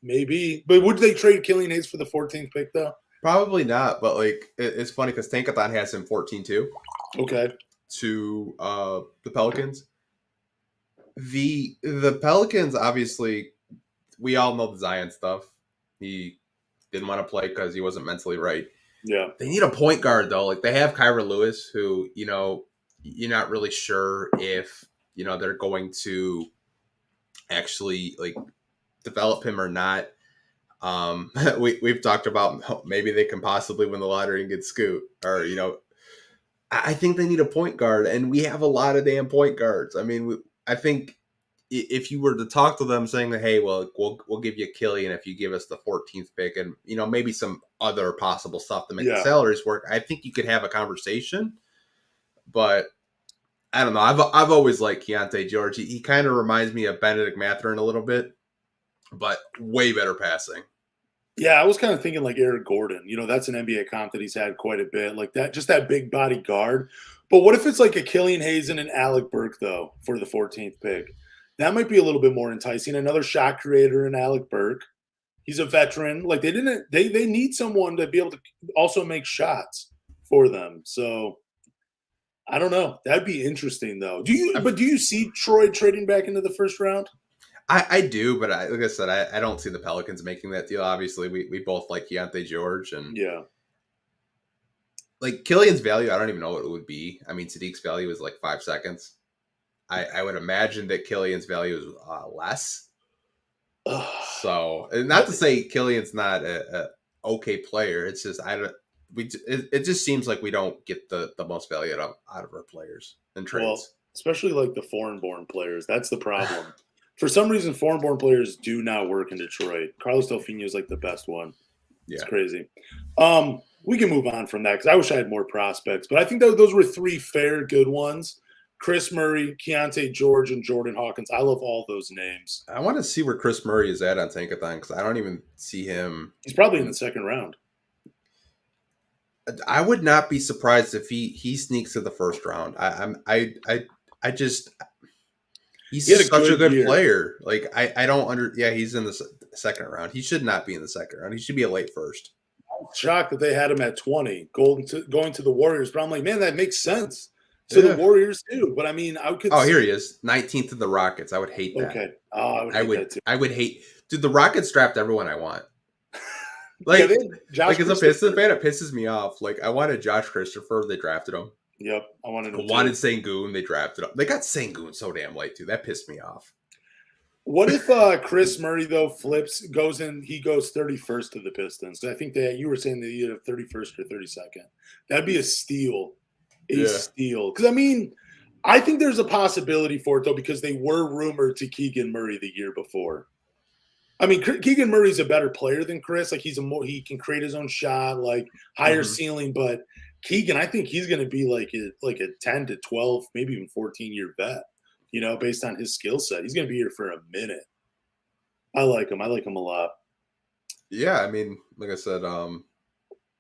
[SPEAKER 2] Maybe. But would they trade Killian Hayes for the 14th pick, though?
[SPEAKER 1] Probably not, but it's funny because Tankathon has him 14 too.
[SPEAKER 2] Okay.
[SPEAKER 1] To the Pelicans. The Pelicans, obviously, we all know the Zion stuff. He didn't want to play because he wasn't mentally right.
[SPEAKER 2] Yeah.
[SPEAKER 1] They need a point guard though. Like they have Kyra Lewis, who you're not really sure if they're going to actually like develop him or not. We've talked about maybe they can possibly win the lottery and get Scoot, or I think they need a point guard, and we have a lot of damn point guards. I mean, I think if you were to talk to them saying that, hey, well, we'll give you Killian if you give us the 14th pick, and maybe some other possible stuff to make the salaries work, I think you could have a conversation. But I don't know. I've always liked Keontae George. He kind of reminds me of Benedict Mathurin a little bit, but way better passing.
[SPEAKER 2] Yeah, I was kind of thinking like Eric Gordon. That's an NBA comp that he's had quite a bit. Like that, just that big body guard. But what if it's like a Killian Hayes and an Alec Burke, though, for the 14th pick? That might be a little bit more enticing. Another shot creator in Alec Burke. He's a veteran. Like they need someone to be able to also make shots for them. So I don't know. That'd be interesting, though. Do you see Troy trading back into the first round?
[SPEAKER 1] I do, but like I said, I don't see the Pelicans making that deal. Obviously, we both like Keontae George, and like Killian's value, I don't even know what it would be. I mean, Sadiq's value is like 5 seconds. I would imagine that Killian's value is less. So, not to say Killian's not a okay player. It's just it just seems like we don't get the most value out of our players in trades. Well,
[SPEAKER 2] especially like the foreign-born players. That's the problem. For some reason, foreign-born players do not work in Detroit. Carlos Delfino is like the best one. Yeah. It's crazy. We can move on from that because I wish I had more prospects. But I think those were 3 fair, good ones. Chris Murray, Keontae George, and Jordan Hawkins. I love all those names.
[SPEAKER 1] I want to see where Chris Murray is at on Tankathon because I don't even see him.
[SPEAKER 2] He's probably in the second round.
[SPEAKER 1] I would not be surprised if he sneaks to the first round. He's such a good player. Like I don't he's in the second round. He should not be in the second round. He should be a late first.
[SPEAKER 2] I'm shocked that they had him at 20 going to the Warriors, but I'm like, man, that makes sense to the Warriors too. But I mean, I could.
[SPEAKER 1] Oh, here he is, 19th to the Rockets. I would hate that.
[SPEAKER 2] Okay. Oh, I would hate that too.
[SPEAKER 1] I would hate. Dude, the Rockets draft everyone I want. Like, like as a Pistons fan, it pisses me off. Like, I wanted Josh Christopher. They drafted him.
[SPEAKER 2] Yep, I wanted
[SPEAKER 1] Sengun. They drafted him. They got Sengun so damn late too. That pissed me off.
[SPEAKER 2] What if Chris Murray though goes 31st to the Pistons? I think that you were saying that you have 31st or 32nd. That'd be a steal. Steal. Because I mean, I think there's a possibility for it though because they were rumored to Keegan Murray the year before. I mean, Keegan Murray's a better player than Chris. Like he can create his own shot, like higher ceiling. But Keegan, I think he's going to be like a 10 to 12, maybe even 14-year vet. Based on his skill set, he's going to be here for a minute. I like him. I like him a lot.
[SPEAKER 1] Yeah, I mean, like I said,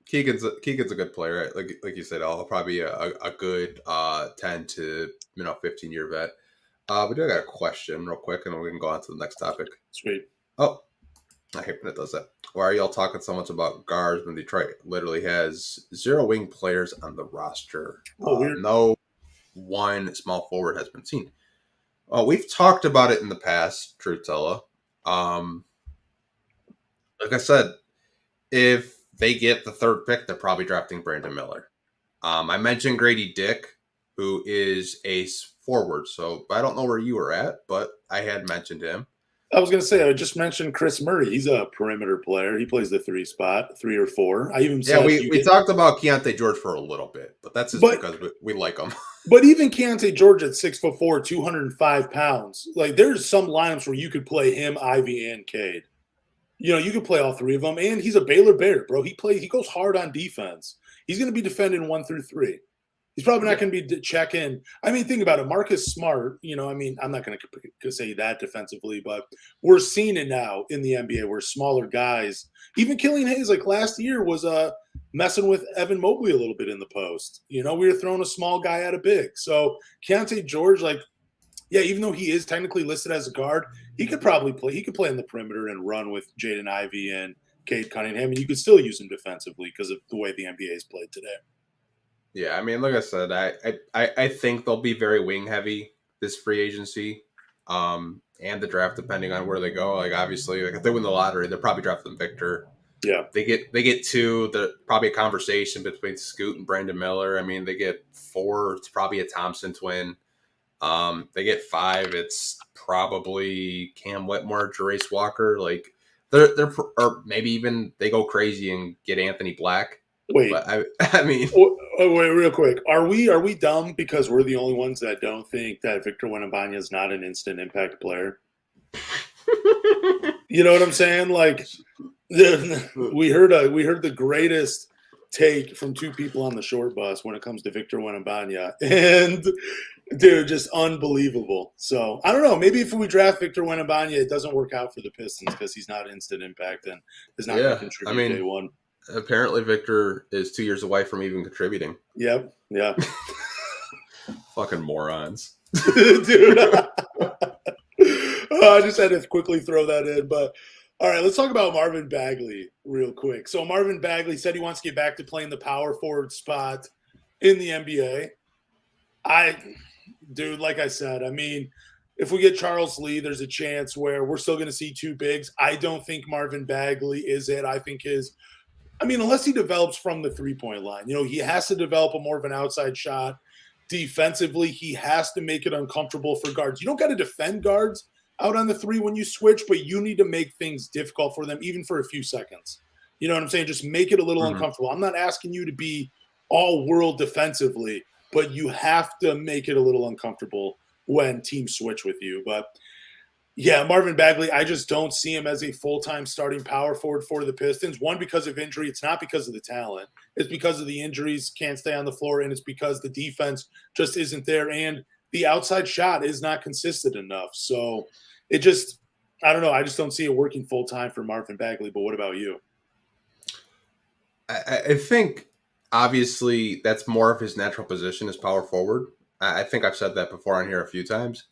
[SPEAKER 1] Keegan's a good player. Like you said, I'll probably a good 10 to 15-year vet. We do got a question real quick, and we can go on to the next topic.
[SPEAKER 2] Sweet.
[SPEAKER 1] Oh, I hate when it does that. Why are y'all talking so much about guards when Detroit literally has 0 wing players on the roster? No one small forward has been seen. We've talked about it in the past, Trutella. Like I said, if they get the 3rd pick, they're probably drafting Brandon Miller. I mentioned Grady Dick, who is a forward. So I don't know where you were at, but I had mentioned him.
[SPEAKER 2] I was going to say, I just mentioned Chris Murray. He's a perimeter player. He plays the 3 spot, 3 or 4. I even said
[SPEAKER 1] we talked about Keontae George for a little bit, but that's just because we like him.
[SPEAKER 2] But even Keontae George at 6'4", 205 pounds, like there's some lineups where you could play him, Ivy, and Cade. You could play all 3 of them, and he's a Baylor Bear, bro. He goes hard on defense. He's going to be defending 1 through 3. He's probably not going to be checking. I mean, think about it. Marcus Smart, I mean, I'm not going to say that defensively, but we're seeing it now in the NBA where smaller guys, even Killian Hayes, like last year, was messing with Evan Mobley a little bit in the post. We were throwing a small guy at a big. So Keontae George, even though he is technically listed as a guard, he could probably play. He could play in the perimeter and run with Jaden Ivey and Cade Cunningham, and you could still use him defensively because of the way the NBA is played today.
[SPEAKER 1] Yeah, I mean, like I said, I think they'll be very wing heavy this free agency, and the draft, depending on where they go. Like obviously, if they win the lottery, they'll probably draft them Victor.
[SPEAKER 2] Yeah.
[SPEAKER 1] They get 2. The probably a conversation between Scoot and Brandon Miller. I mean, they get 4. It's probably a Thompson twin. They get 5. It's probably Cam Whitmore, Jerace Walker. Like they're or maybe even they go crazy and get Anthony Black.
[SPEAKER 2] Wait.
[SPEAKER 1] But I mean,
[SPEAKER 2] wait, real quick. Are we dumb because we're the only ones that don't think that Victor Wembanyama is not an instant impact player? You know what I'm saying? Like, we heard the greatest take from 2 people on the short bus when it comes to Victor Wembanyama, and dude, just unbelievable. So I don't know. Maybe if we draft Victor Wembanyama, it doesn't work out for the Pistons because he's not instant impact and is not going to contribute day one.
[SPEAKER 1] Apparently, Victor is 2 years away from even contributing.
[SPEAKER 2] Yep. Yeah.
[SPEAKER 1] Fucking morons,
[SPEAKER 2] dude. I just had to quickly throw that in, but all right, let's talk about Marvin Bagley real quick. So Marvin Bagley said he wants to get back to playing the power forward spot in the NBA. Dude, like I said, I mean, if we get Charles Lee, there's a chance where we're still going to see 2 bigs. I don't think Marvin Bagley is it. I think unless he develops from the 3-point line, he has to develop a more of an outside shot. Defensively, he has to make it uncomfortable for guards. You don't got to defend guards out on the 3 when you switch, but you need to make things difficult for them, even for a few seconds. You know what I'm saying? Just make it a little uncomfortable. I'm not asking you to be all world defensively, but you have to make it a little uncomfortable when teams switch with you. But yeah, Marvin Bagley, I just don't see him as a full-time starting power forward for the Pistons. One, because of injury. It's not because of the talent. It's because of the injuries, can't stay on the floor, and it's because the defense just isn't there, and the outside shot is not consistent enough. So I don't know. I just don't see it working full-time for Marvin Bagley, but what about you?
[SPEAKER 1] I think, obviously, that's more of his natural position as power forward. I think I've said that before on here a few times.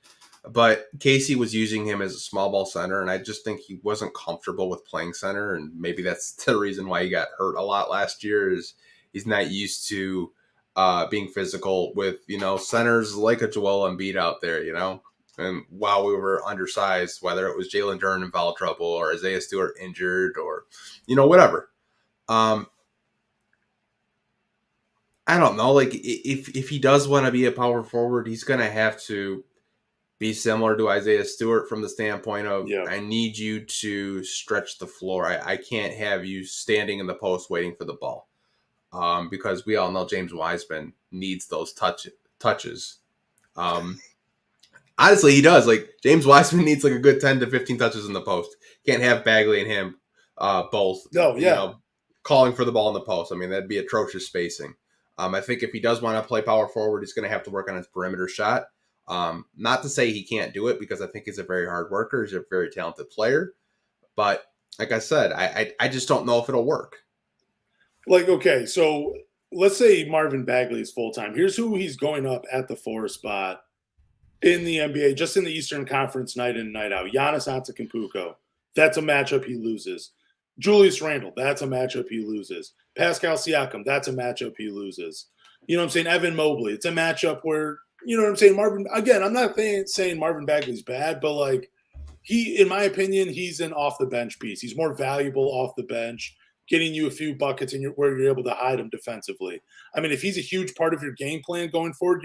[SPEAKER 1] But Casey was using him as a small ball center, and I just think he wasn't comfortable with playing center, and maybe that's the reason why he got hurt a lot last year is he's not used to being physical with, centers like a Joel Embiid out there, And while we were undersized, whether it was Jalen Duren in foul trouble or Isaiah Stewart injured or, whatever. I don't know. Like, if he does want to be a power forward, he's going to have to be similar to Isaiah Stewart from the standpoint of, I need you to stretch the floor. I can't have you standing in the post waiting for the ball. Because we all know James Wiseman needs those touches. Honestly, he does. Like, James Wiseman needs like a good 10 to 15 touches in the post. Can't have Bagley and him both calling for the ball in the post. I mean, that'd be atrocious spacing. I think if he does want to play power forward, he's going to have to work on his perimeter shot. Not to say he can't do it, because I think he's a very hard worker. He's a very talented player. But like I said, I just don't know if it'll work. Like,
[SPEAKER 2] okay, so let's say Marvin Bagley is full-time. Here's who he's going up at the 4 spot in the NBA, just in the Eastern Conference night in and night out. Giannis Antetokounmpo, that's a matchup he loses. Julius Randle, that's a matchup he loses. Pascal Siakam, that's a matchup he loses. You know what I'm saying? Evan Mobley, it's a matchup where, you know what I'm saying? Marvin, again, I'm not saying Marvin Bagley's bad, but like in my opinion, he's an off the bench piece. He's more valuable off the bench, getting you a few buckets where you're able to hide him defensively. I mean, if he's a huge part of your game plan going forward,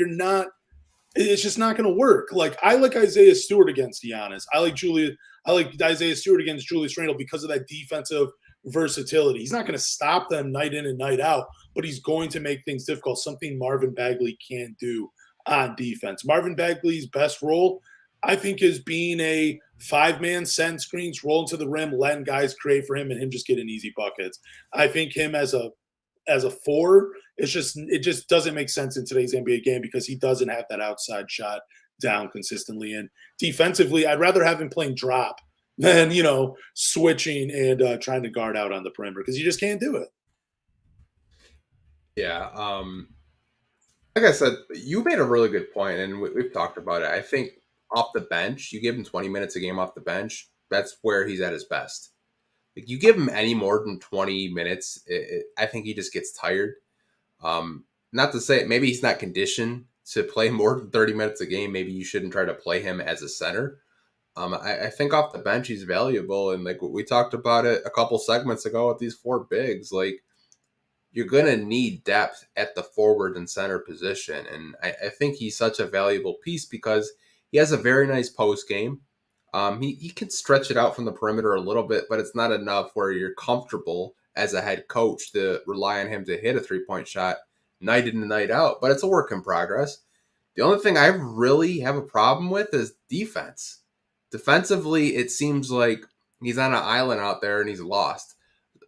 [SPEAKER 2] it's just not going to work. Like, I like Isaiah Stewart against Giannis. I like Isaiah Stewart against Julius Randle because of that defensive versatility. He's not going to stop them night in and night out, but he's going to make things difficult, something Marvin Bagley can't do on defense. Marvin Bagley's best role, I think, is being a 5-man, send screens, roll into the rim, letting guys create for him, and him just getting easy buckets. I think him as a 4, it just doesn't make sense in today's NBA game because he doesn't have that outside shot down consistently. And defensively, I'd rather have him playing drop than, switching and trying to guard out on the perimeter because you just can't do it.
[SPEAKER 1] Yeah. Like I said, you made a really good point, and we've talked about it. I think off the bench, you give him 20 minutes a game off the bench, that's where he's at his best. Like, you give him any more than 20 minutes, I think he just gets tired. Not to say maybe he's not conditioned to play more than 30 minutes a game. Maybe you shouldn't try to play him as a center. I think off the bench he's valuable, and like we talked about it a couple segments ago with these four bigs, like you're gonna need depth at the forward and center position, and I think he's such a valuable piece because he has a very nice post game. He can stretch it out from the perimeter a little bit, but it's not enough where you're comfortable as a head coach to rely on him to hit a 3-point shot night in and night out. But it's a work in progress. The only thing I really have a problem with is defense. Defensively, it seems like he's on an island out there and he's lost.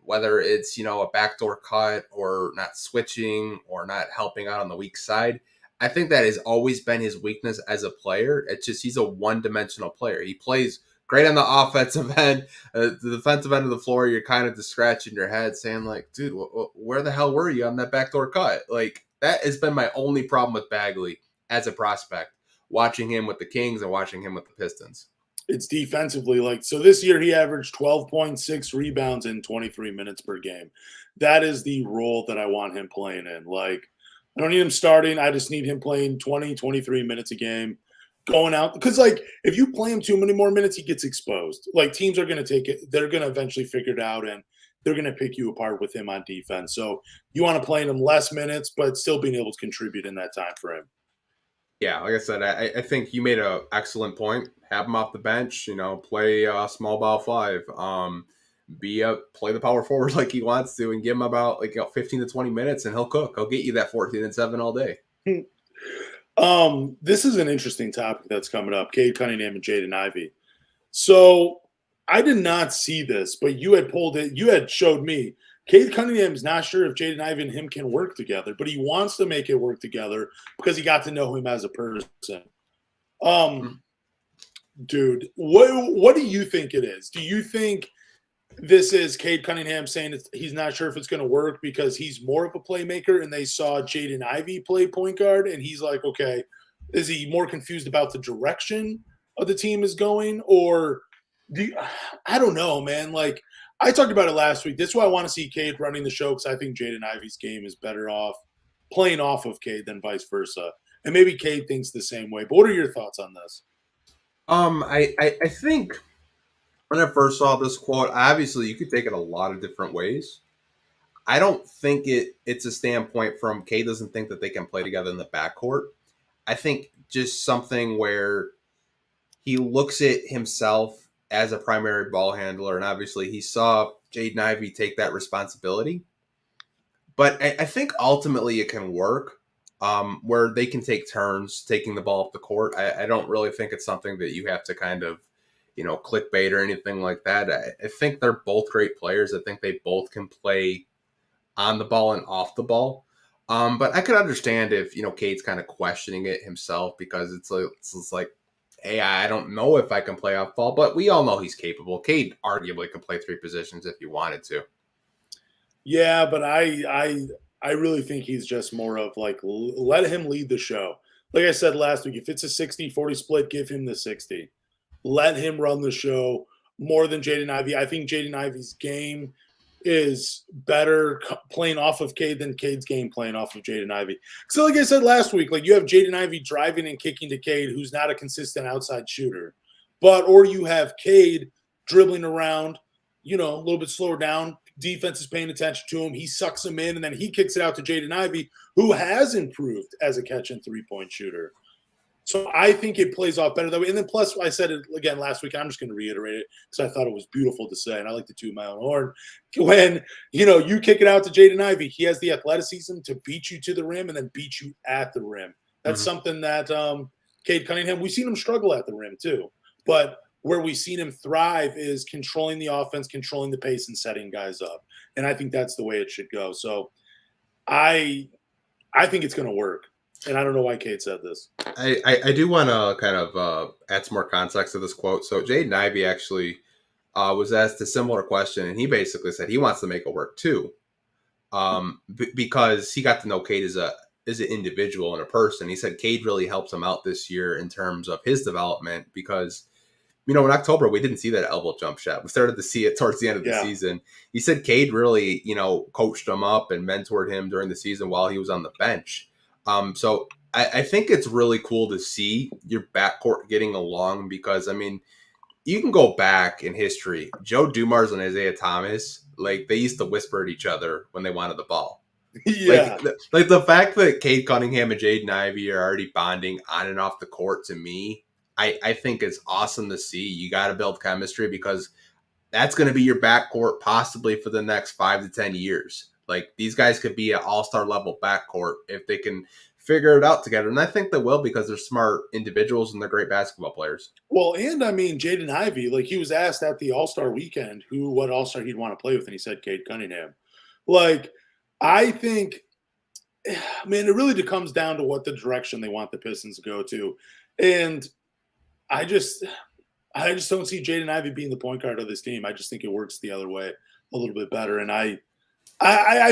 [SPEAKER 1] Whether it's, a backdoor cut or not switching or not helping out on the weak side, I think that has always been his weakness as a player. It's just he's a one-dimensional player. He plays great on the offensive end. The defensive end of the floor, you're kind of just scratching your head saying, like, dude, where the hell were you on that backdoor cut? Like, that has been my only problem with Bagley as a prospect, watching him with the Kings and watching him with the Pistons.
[SPEAKER 2] It's defensively. So this year he averaged 12.6 rebounds in 23 minutes per game. That is the role that I want him playing in. I don't need him starting. I just need him playing 20, 23 minutes a game, going out. Because, if you play him too many more minutes, he gets exposed. Teams are going to take it. They're going to eventually figure it out, and they're going to pick you apart with him on defense. So you want to play him less minutes, but still being able to contribute in that time frame.
[SPEAKER 1] Yeah, like I said, I think you made an excellent point. Have him off the bench, play small ball 5. Play the power forward like he wants to, and give him about 15 to 20 minutes, and he'll cook. He'll get you that 14 and 7 all day.
[SPEAKER 2] This is an interesting topic that's coming up. Cade Cunningham and Jaden Ivey. So I did not see this, but you had pulled it. You had showed me. Cade Cunningham's not sure if Jaden Ivey and him can work together, but he wants to make it work together because he got to know him as a person. Dude, what do you think it is? Do you think this is Cade Cunningham saying he's not sure if it's going to work because he's more of a playmaker and they saw Jaden Ivey play point guard and he's like, okay, is he more confused about the direction of the team is going? Or I don't know, man. I talked about it last week. That's why I want to see Cade running the show because I think Jaden Ivey's game is better off playing off of Cade than vice versa. And maybe Cade thinks the same way. But what are your thoughts on this?
[SPEAKER 1] I think when I first saw this quote, obviously you could take it a lot of different ways. I don't think it's a standpoint from Cade doesn't think that they can play together in the backcourt. I think just something where he looks at himself as a primary ball handler, and obviously he saw Jaden Ivey take that responsibility. But I think ultimately it can work where they can take turns taking the ball up the court. I don't really think it's something that you have to kind of, clickbait or anything like that. I think they're both great players. I think they both can play on the ball and off the ball. But I could understand if, Cade's kind of questioning it himself because it's like, hey, I don't know if I can play off ball, but we all know he's capable. Cade arguably could play 3 positions if he wanted to.
[SPEAKER 2] Yeah, but I really think he's just more of let him lead the show. Like I said last week, if it's a 60-40 split, give him the 60. Let him run the show more than Jaden Ivey. I think Jaden Ivey's game is better playing off of Cade than Cade's game playing off of Jaden Ivey. So like I said last week, you have Jaden Ivey driving and kicking to Cade, who's not a consistent outside shooter. Or you have Cade dribbling around, a little bit slower down. Defense is paying attention to him. He sucks him in, and then he kicks it out to Jaden Ivey, who has improved as a catch and 3-point shooter. So I think it plays off better that way. And then plus, I said it again last week. I'm just going to reiterate it because I thought it was beautiful to say, and I like to toot my own horn. When, you kick it out to Jaden Ivey, he has the athleticism to beat you to the rim and then beat you at the rim. That's something that Cade Cunningham, we've seen him struggle at the rim too. But where we've seen him thrive is controlling the offense, controlling the pace, and setting guys up. And I think that's the way it should go. So I think it's going to work. And I don't know why Cade said this.
[SPEAKER 1] I do want to kind of add some more context to this quote. So Jaden Ivey actually was asked a similar question, and he basically said he wants to make it work too, because he got to know Cade as an individual and a person. He said Cade really helps him out this year in terms of his development because, in October we didn't see that elbow jump shot. We started to see it towards the end of the season. He said Cade really, coached him up and mentored him during the season while he was on the bench. So I think it's really cool to see your backcourt getting along because, you can go back in history. Joe Dumars and Isaiah Thomas, like they used to whisper at each other when they wanted the ball.
[SPEAKER 2] Yeah.
[SPEAKER 1] Like the fact that Cade Cunningham and Jaden Ivey are already bonding on and off the court, to me, I think is awesome to see. You got to build chemistry because that's going to be your backcourt possibly for the next 5 to 10 years. Like these guys could be an all-star level backcourt if they can figure it out together. And I think they will because they're smart individuals and they're great basketball players.
[SPEAKER 2] Well, and I mean, Jaden Ivey, like he was asked at the All-Star weekend what All-Star he'd want to play with, and he said Cade Cunningham. Like, I think, man, it really comes down to what the direction they want the Pistons to go to. And I just don't see Jaden Ivey being the point guard of this team. I just think it works the other way a little bit better. And I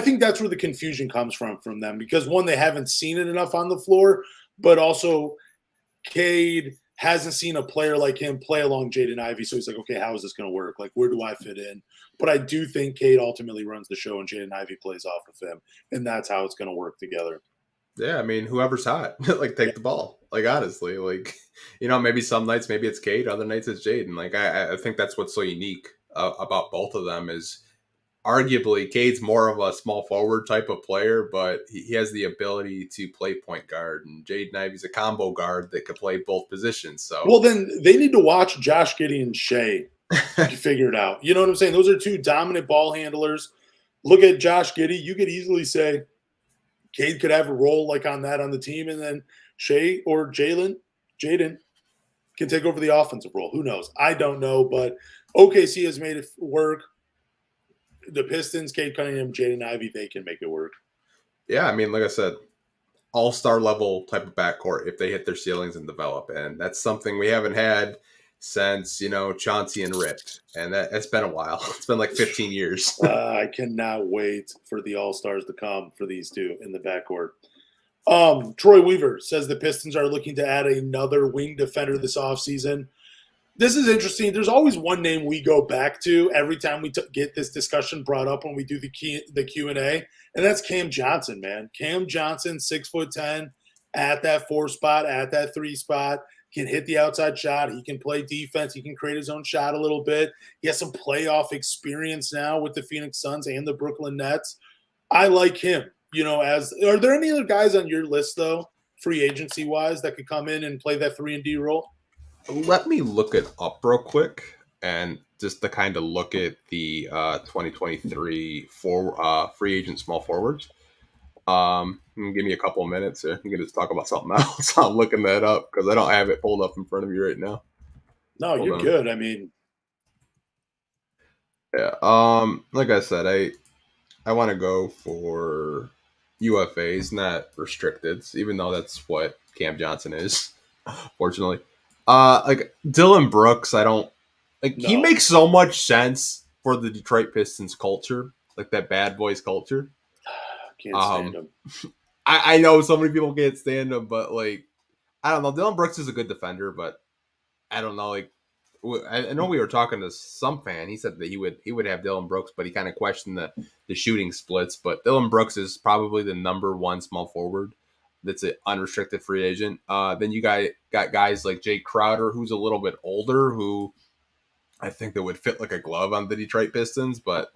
[SPEAKER 2] think that's where the confusion comes from them because, one, they haven't seen it enough on the floor, but also Cade hasn't seen a player like him play along Jaden Ivey. So he's like, okay, how is this going to work? Like, where do I fit in? But I do think Cade ultimately runs the show and Jaden Ivey plays off of him. And that's how it's going to work together.
[SPEAKER 1] Yeah, I mean, whoever's hot, like take the ball. Like honestly, like maybe some nights maybe it's Cade, other nights it's Jaden. Like I think that's what's so unique about both of them is arguably Cade's more of a small forward type of player, but he has the ability to play point guard, and Jaden Ivey's a combo guard that could play both positions. So
[SPEAKER 2] well, then they need to watch Josh Giddey and Shea to figure it out. You know what I'm saying? Those are two dominant ball handlers. Look at Josh Giddey. You could easily say Cade could have a role like on the team, and then Shea or Jaden can take over the offensive role. Who knows? I don't know, but OKC has made it work. The Pistons, Cade Cunningham, Jaden Ivey, they can make it work.
[SPEAKER 1] Yeah, I mean, like I said, all-star level type of backcourt if they hit their ceilings and develop, and that's something we haven't had since Chauncey and Rip, and it's been a while. It's been like 15 years.
[SPEAKER 2] I cannot wait for the All-Stars to come for these two in the backcourt. Troy Weaver says the Pistons are looking to add another wing defender this offseason. This is interesting. There's always one name we go back to every time we get this discussion brought up when we do the Q&A, and that's Cam Johnson, man. Cam Johnson, 6'10", at that 4 spot, at that 3 spot, can hit the outside shot. He can play defense. He can create his own shot a little bit. He has some playoff experience now with the Phoenix Suns and the Brooklyn Nets. I like him. Are there any other guys on your list, though, free agency-wise, that could come in and play that 3-and-D role?
[SPEAKER 1] Let me look it up real quick, and just to kind of look at the 2023 free agent small forwards. Give me a couple of minutes here. I'm going to just talk about something else. I'm looking that up because I don't have it pulled up in front of me right now.
[SPEAKER 2] No, you're good. I mean,
[SPEAKER 1] yeah. Like I said, I want to go for UFAs, not restricteds, even though that's what Cam Johnson is, fortunately. Like Dylan Brooks, I don't like. No. He makes so much sense for the Detroit Pistons culture, like that bad boys culture.
[SPEAKER 2] Can't stand him.
[SPEAKER 1] I know so many people can't stand him, but like, I don't know. Dylan Brooks is a good defender, but I don't know. Like, I know we were talking to some fan. He said that he would have Dylan Brooks, but he kind of questioned the shooting splits. But Dylan Brooks is probably the number one small forward that's an unrestricted free agent. Then you got guys like Jay Crowder, who's a little bit older, who I think that would fit like a glove on the Detroit Pistons. But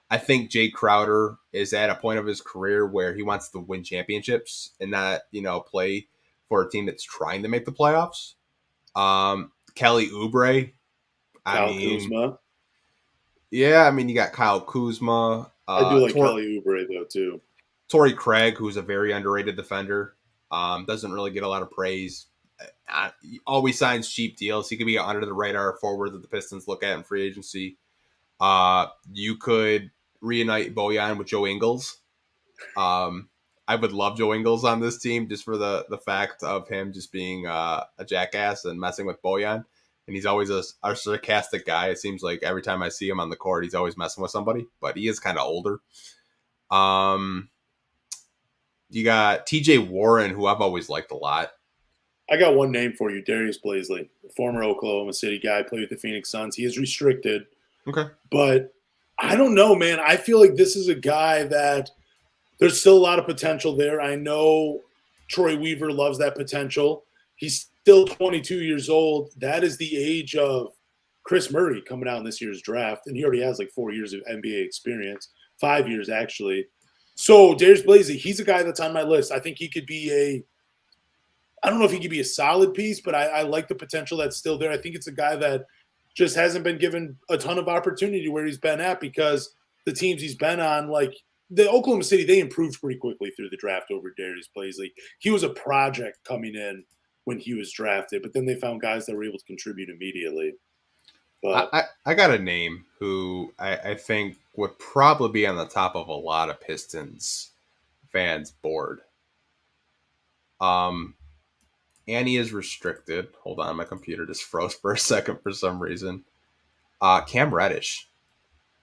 [SPEAKER 1] I think Jay Crowder is at a point of his career where he wants to win championships and not, play for a team that's trying to make the playoffs. Kelly Oubre.
[SPEAKER 2] Kuzma.
[SPEAKER 1] Yeah, I mean, you got Kyle Kuzma.
[SPEAKER 2] I do like Kelly Oubre, though, too.
[SPEAKER 1] Torrey Craig, who's a very underrated defender. Doesn't really get a lot of praise. Always signs cheap deals. He could be an under-the-radar forward that the Pistons look at in free agency. You could reunite Bojan with Joe Ingles. I would love Joe Ingles on this team just for the fact of him just being a jackass and messing with Bojan. And he's always a sarcastic guy. It seems like every time I see him on the court, he's always messing with somebody. But he is kind of older. You got TJ Warren, who I've always liked a lot.
[SPEAKER 2] I got one name for you, Darius Blaisley, former Oklahoma City guy, played with the Phoenix Suns. He is restricted.
[SPEAKER 1] Okay.
[SPEAKER 2] But I don't know, man. I feel like this is a guy that there's still a lot of potential there. I know Troy Weaver loves that potential. He's still 22 years old. That is the age of Chris Murray coming out in this year's draft, and he already has like 4 years of NBA experience, 5 years actually. So Darius Blazey, he's a guy that's on my list. I think he could be I don't know if he could be a solid piece, but I like the potential that's still there. I think it's a guy that just hasn't been given a ton of opportunity where he's been at because the teams he's been on, like the Oklahoma City, they improved pretty quickly through the draft over Darius Blazey. He was a project coming in when he was drafted, but then they found guys that were able to contribute immediately. But
[SPEAKER 1] I got a name who I think would probably be on the top of a lot of Pistons fans' board. And he is restricted. Hold on, my computer just froze for a second for some reason. Cam Reddish.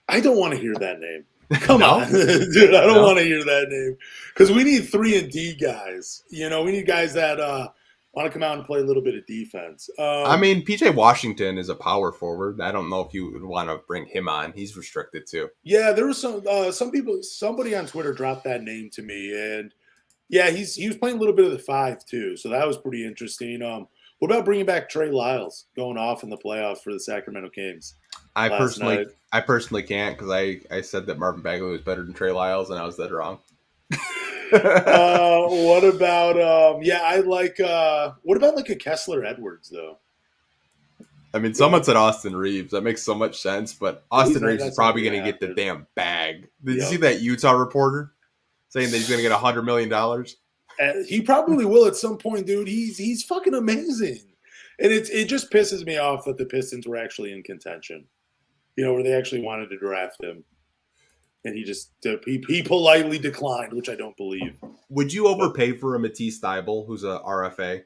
[SPEAKER 2] I don't want to hear that name. Come on, dude. I don't want to hear that name because we need 3-and-D guys. You know, we need guys that want to come out and play a little bit of defense.
[SPEAKER 1] I mean, PJ Washington is a power forward. I don't know if you would want to bring him on. He's restricted too.
[SPEAKER 2] Yeah, there was some people. Somebody on Twitter dropped that name to me, and yeah, he was playing a little bit of the 5 too, so that was pretty interesting. What about bringing back Trey Lyles going off in the playoffs for the Sacramento Kings?
[SPEAKER 1] I personally can't because I said that Marvin Bagley was better than Trey Lyles, and I was dead wrong.
[SPEAKER 2] What about I like what about like a Kessler Edwards though?
[SPEAKER 1] I mean, someone said Austin Reeves. That makes so much sense, but Austin Reeves is probably going to get the damn bag. Did you see that Utah reporter saying that he's going to get $100 million?
[SPEAKER 2] He probably will at some point, dude. He's fucking amazing, and it just pisses me off that the Pistons were actually in contention. You know, where they actually wanted to draft him. And he politely declined, which I don't believe.
[SPEAKER 1] Would you overpay for a Matisse Thybulle, who's a RFA?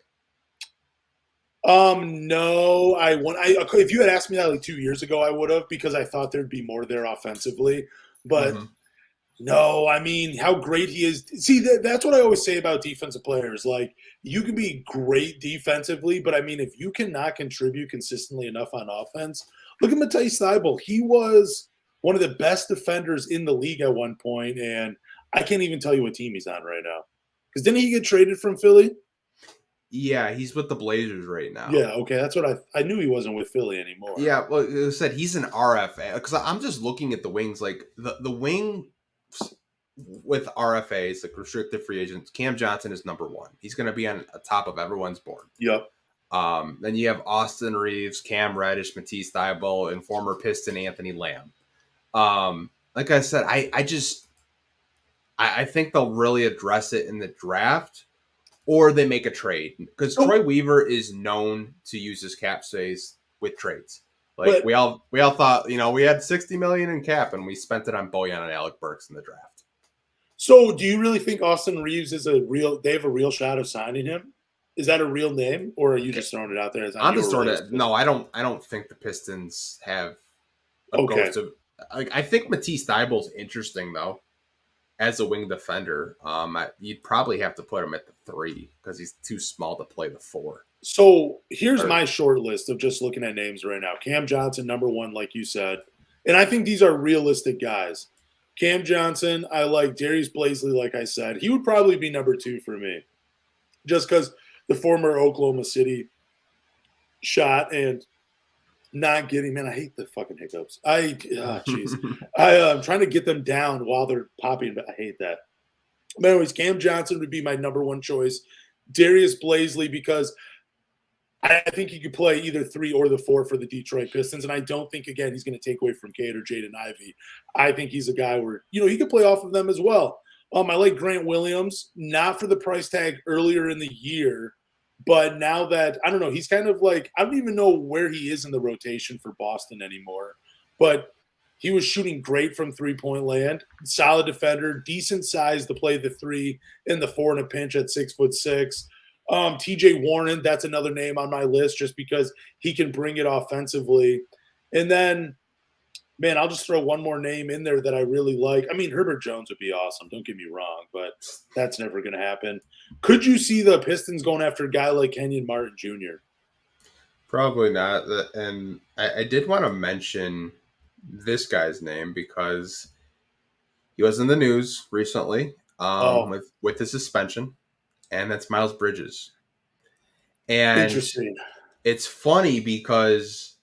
[SPEAKER 2] No. If you had asked me that like 2 years ago, I would have because I thought there'd be more there offensively. But no, I mean, how great he is. See, that's what I always say about defensive players. Like, you can be great defensively, but I mean, if you cannot contribute consistently enough on offense, look at Matisse Thybulle. He was one of the best defenders in the league at one point, and I can't even tell you what team he's on right now. Because didn't he get traded from Philly?
[SPEAKER 1] Yeah, he's with the Blazers right now.
[SPEAKER 2] Yeah, okay, that's what I knew he wasn't with Philly anymore.
[SPEAKER 1] Yeah, well, it said he's an RFA. Because I'm just looking at the wings. Like, the wing with RFAs, like restricted free agents, Cam Johnson is number 1. He's going to be on the top of everyone's board.
[SPEAKER 2] Yep.
[SPEAKER 1] Then you have Austin Reeves, Cam Reddish, Matisse Thybulle, and former Piston Anthony Lamb. Like I said, I think they'll really address it in the draft, or they make a trade because Troy Weaver is known to use his cap space with trades. Like we all thought, you know, we had $60 million in cap and we spent it on Bojan and Alec Burks in the draft.
[SPEAKER 2] So, do you really think Austin Reeves is they have a real shot of signing him? Is that a real name, or are you just throwing it out there?
[SPEAKER 1] I'm just throwing it. No, I don't think the Pistons have a ghost of. I think Matisse Thybulle's interesting though, as a wing defender. You'd probably have to put him at the 3 because he's too small to play the 4.
[SPEAKER 2] So here's my short list of just looking at names right now. Cam Johnson, number 1, like you said, and I think these are realistic guys. Cam Johnson, I like. Darius Blazey, like I said, he would probably be number 2 for me, just because the former Oklahoma City shot and not getting, man, I hate the fucking hiccups. Jeez. I'm trying to get them down while they're popping, but I hate that. But anyways, Cam Johnson would be my number 1 choice. Darius Blazey, because I think he could play either 3 or the 4 for the Detroit Pistons, and I don't think, again, he's going to take away from Cade or Jaden Ivey. I think he's a guy where, you know, he could play off of them as well. I like Grant Williams, not for the price tag earlier in the year, but now that, I don't know, he's kind of like, I don't even know where he is in the rotation for Boston anymore, but he was shooting great from three-point land, solid defender, decent size to play the 3 and the 4 in a pinch at 6'6". TJ Warren, that's another name on my list just because he can bring it offensively. And then, man, I'll just throw one more name in there that I really like. I mean, Herbert Jones would be awesome. Don't get me wrong, but that's never going to happen. Could you see the Pistons going after a guy like Kenyon Martin Jr.?
[SPEAKER 1] Probably not. And I did want to mention this guy's name because he was in the news recently with his suspension, and that's Miles Bridges. And
[SPEAKER 2] interesting.
[SPEAKER 1] It's funny because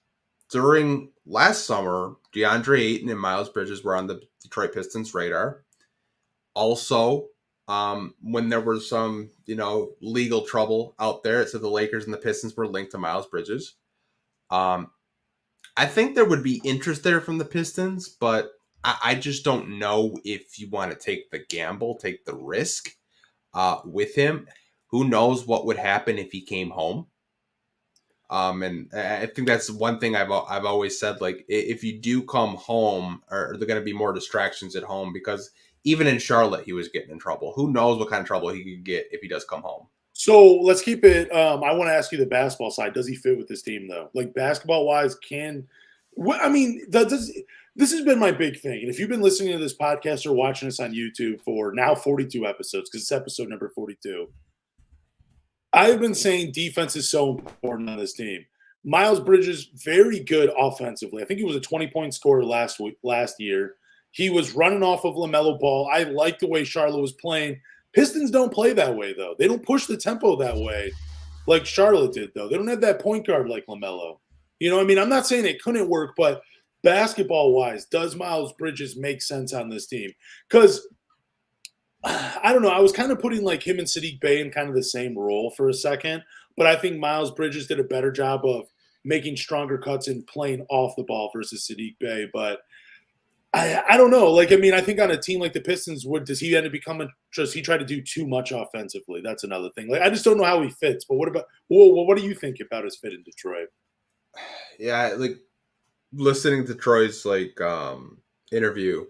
[SPEAKER 1] during last summer, DeAndre Ayton and Miles Bridges were on the Detroit Pistons radar. Also, when there was some, legal trouble out there, it said the Lakers and the Pistons were linked to Miles Bridges. I think there would be interest there from the Pistons, but I just don't know if you want to take the gamble, take the risk with him. Who knows what would happen if he came home? And I think that's one thing I've always said. Like, if you do come home, are there going to be more distractions at home? Because even in Charlotte, he was getting in trouble. Who knows what kind of trouble he could get if he does come home?
[SPEAKER 2] So let's keep it. I want to ask you the basketball side. Does he fit with this team, though? Like, basketball wise, this has been my big thing. And if you've been listening to this podcast or watching us on YouTube for now 42 episodes, because it's episode number 42, I've been saying defense is so important on this team. Miles Bridges, very good offensively. I think he was a 20-point scorer last year. He was running off of LaMelo Ball. I like the way Charlotte was playing. Pistons don't play that way, though. They don't push the tempo that way like Charlotte did, though. They don't have that point guard like LaMelo. You know what I mean? I'm not saying it couldn't work, but basketball-wise, does Miles Bridges make sense on this team? Because I don't know. I was kind of putting like him and Sadiq Bey in kind of the same role for a second, but I think Miles Bridges did a better job of making stronger cuts and playing off the ball versus Sadiq Bey. But I don't know. Like, I mean, I think on a team like the Pistons, does he end up becoming? Does he try to do too much offensively? That's another thing. Like, I just don't know how he fits. But what do you think about his fit in Detroit?
[SPEAKER 1] Yeah, like listening to Troy's interview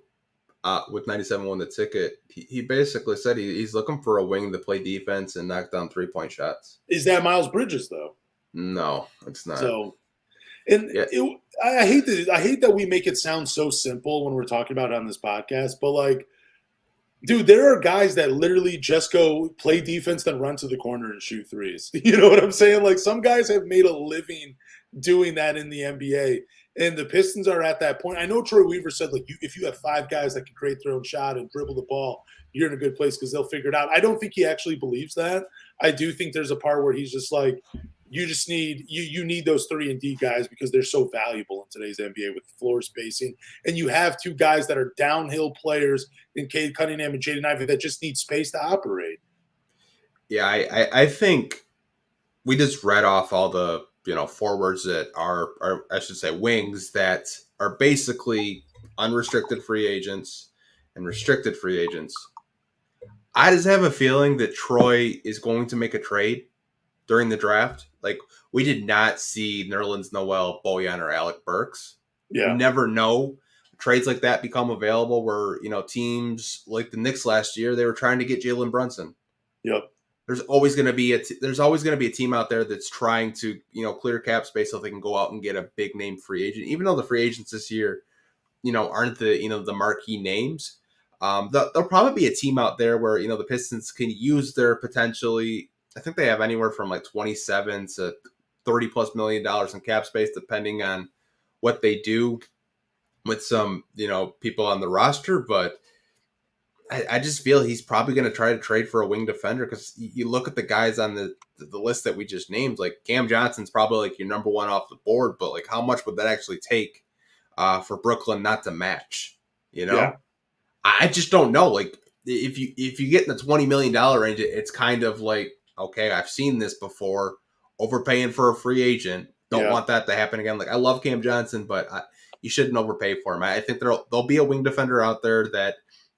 [SPEAKER 1] with 97 won the ticket, he basically said he's looking for a wing to play defense and knock down 3-point shots.
[SPEAKER 2] Is that Miles Bridges though?
[SPEAKER 1] No, it's not.
[SPEAKER 2] So, and yeah. I hate that we make it sound so simple when we're talking about it on this podcast, but like, dude, there are guys that literally just go play defense, then run to the corner and shoot threes. You know what I'm saying? Like, some guys have made a living doing that in the NBA. And the Pistons are at that point. I know Troy Weaver said, like, if you have 5 guys that can create their own shot and dribble the ball, you're in a good place because they'll figure it out. I don't think he actually believes that. I do think there's a part where he's just like, you just need you need those 3-and-D guys because they're so valuable in today's NBA with floor spacing. And you have 2 guys that are downhill players in Cade Cunningham and Jaden Ivey that just need space to operate.
[SPEAKER 1] Yeah, I think we just read off all the forwards that are I should say wings that are basically unrestricted free agents and restricted free agents. I just have a feeling that Troy is going to make a trade during the draft. Like, we did not see Nerlens Noel, Bojan, or Alec Burks.
[SPEAKER 2] Yeah.
[SPEAKER 1] You never know. Trades like that become available where, teams like the Knicks last year, they were trying to get Jalen Brunson.
[SPEAKER 2] Yep.
[SPEAKER 1] There's always going to be a team out there that's trying to, clear cap space so they can go out and get a big name free agent. Even though the free agents this year, aren't the marquee names. There'll probably be a team out there where, the Pistons can use their potentially, I think they have anywhere from like 27 to $30+ million in cap space, depending on what they do with some, people on the roster. But I just feel he's probably going to try to trade for a wing defender because you look at the guys on the list that we just named, like Cam Johnson's probably like your number one off the board, but like how much would that actually take for Brooklyn not to match?
[SPEAKER 2] Yeah.
[SPEAKER 1] I just don't know. Like if you get in the $20 million range, it's kind of like, okay, I've seen this before. Overpaying for a free agent. Don't want that to happen again. Like, I love Cam Johnson, but you shouldn't overpay for him. I think there'll be a wing defender out there that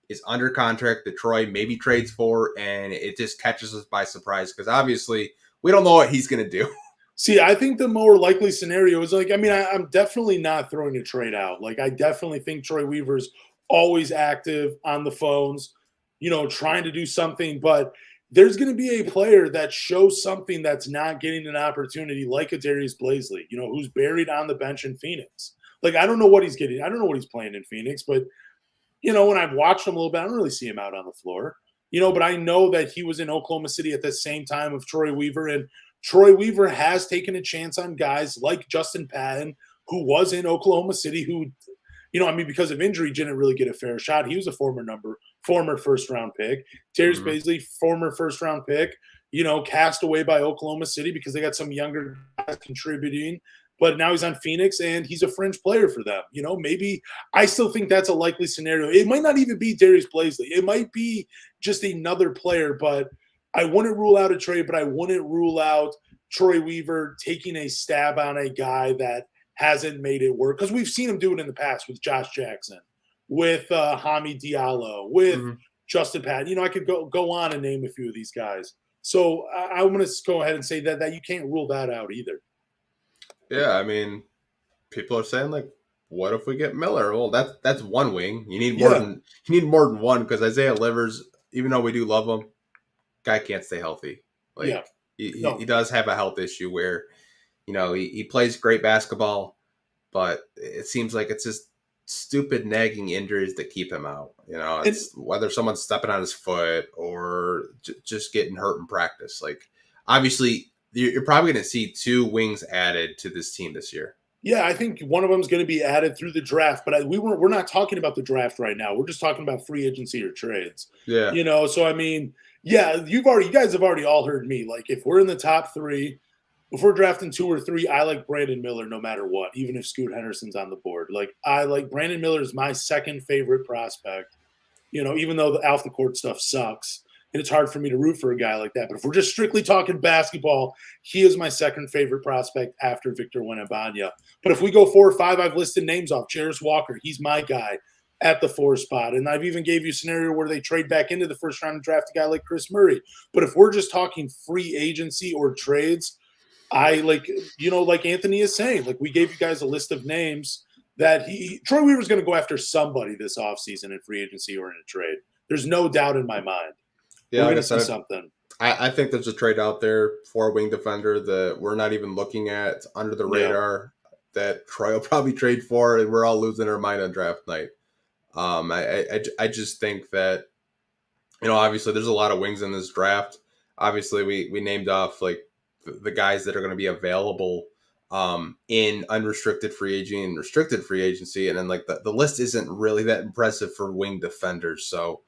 [SPEAKER 1] is under contract that Troy maybe trades for, and it just catches us by surprise because obviously we don't know what he's going to do.
[SPEAKER 2] See, I think the more likely scenario is like, I mean, I'm definitely not throwing a trade out. Like, I definitely think Troy Weaver's always active on the phones, trying to do something, but there's going to be a player that shows something that's not getting an opportunity, like a Darius Blazley, who's buried on the bench in Phoenix. Like, I don't know what he's getting. I don't know what he's playing in Phoenix, but, when I've watched him a little bit, I don't really see him out on the floor, but I know that he was in Oklahoma City at the same time of Troy Weaver, and Troy Weaver has taken a chance on guys like Justin Patton, who was in Oklahoma City, who, because of injury, didn't really get a fair shot. He was a former first-round pick. Darius Blazley, former first-round pick, cast away by Oklahoma City because they got some younger guys contributing. but now he's on Phoenix and he's a fringe player for them. Maybe I still think that's a likely scenario. It might not even be Darius Blaisley. It might be just another player, but I wouldn't rule out a trade, but I wouldn't rule out Troy Weaver taking a stab on a guy that hasn't made it work. Because we've seen him do it in the past with Josh Jackson, with Hami Diallo, with Justin Patton. I could go on and name a few of these guys. So I'm going to go ahead and say that you can't rule that out either.
[SPEAKER 1] Yeah, I mean, people are saying, like, what if we get Miller? Well, that's one wing. You need more than one, because Isaiah Livers, even though we do love him, guy can't stay healthy. Like, he does have a health issue where, he plays great basketball, but it seems like it's just stupid nagging injuries that keep him out. It's whether someone's stepping on his foot or just getting hurt in practice. Like, obviously, you're probably going to see 2 wings added to this team this year.
[SPEAKER 2] Yeah, I think one of them is going to be added through the draft, but we're not talking about the draft right now. We're just talking about free agency or trades.
[SPEAKER 1] Yeah.
[SPEAKER 2] So I mean, yeah, you guys have already all heard me. Like, if we're in the top 3, if we're drafting 2 or 3, I like Brandon Miller no matter what, even if Scoot Henderson's on the board. Like, I like Brandon Miller is my second favorite prospect, even though the off the court stuff sucks. And it's hard for me to root for a guy like that. But if we're just strictly talking basketball, he is my second favorite prospect after Victor Wembanyama. But if we go 4 or 5, I've listed names off. Jarris Walker, he's my guy at the 4 spot. And I've even gave you a scenario where they trade back into the first round and draft a guy like Chris Murray. But if we're just talking free agency or trades, I like Anthony is saying, like, we gave you guys a list of names that Troy Weaver's going to go after somebody this offseason in free agency or in a trade. There's no doubt in my mind.
[SPEAKER 1] Yeah,
[SPEAKER 2] we're going to see something.
[SPEAKER 1] I think there's a trade out there for a wing defender that we're not even looking at. It's under the radar that Troy will probably trade for, and we're all losing our mind on draft night. I just think that, obviously there's a lot of wings in this draft. Obviously, we named off, like, the guys that are going to be available in unrestricted free agency and restricted free agency. And then, like, the list isn't really that impressive for wing defenders. So,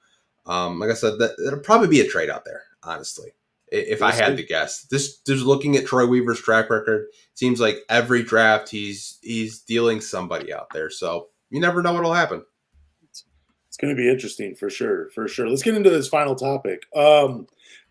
[SPEAKER 1] like I said, it'll probably be a trade out there, honestly, if I had to guess. Just looking at Troy Weaver's track record, seems like every draft he's dealing somebody out there. So you never know what'll happen.
[SPEAKER 2] It's going to be interesting for sure. Let's get into this final topic.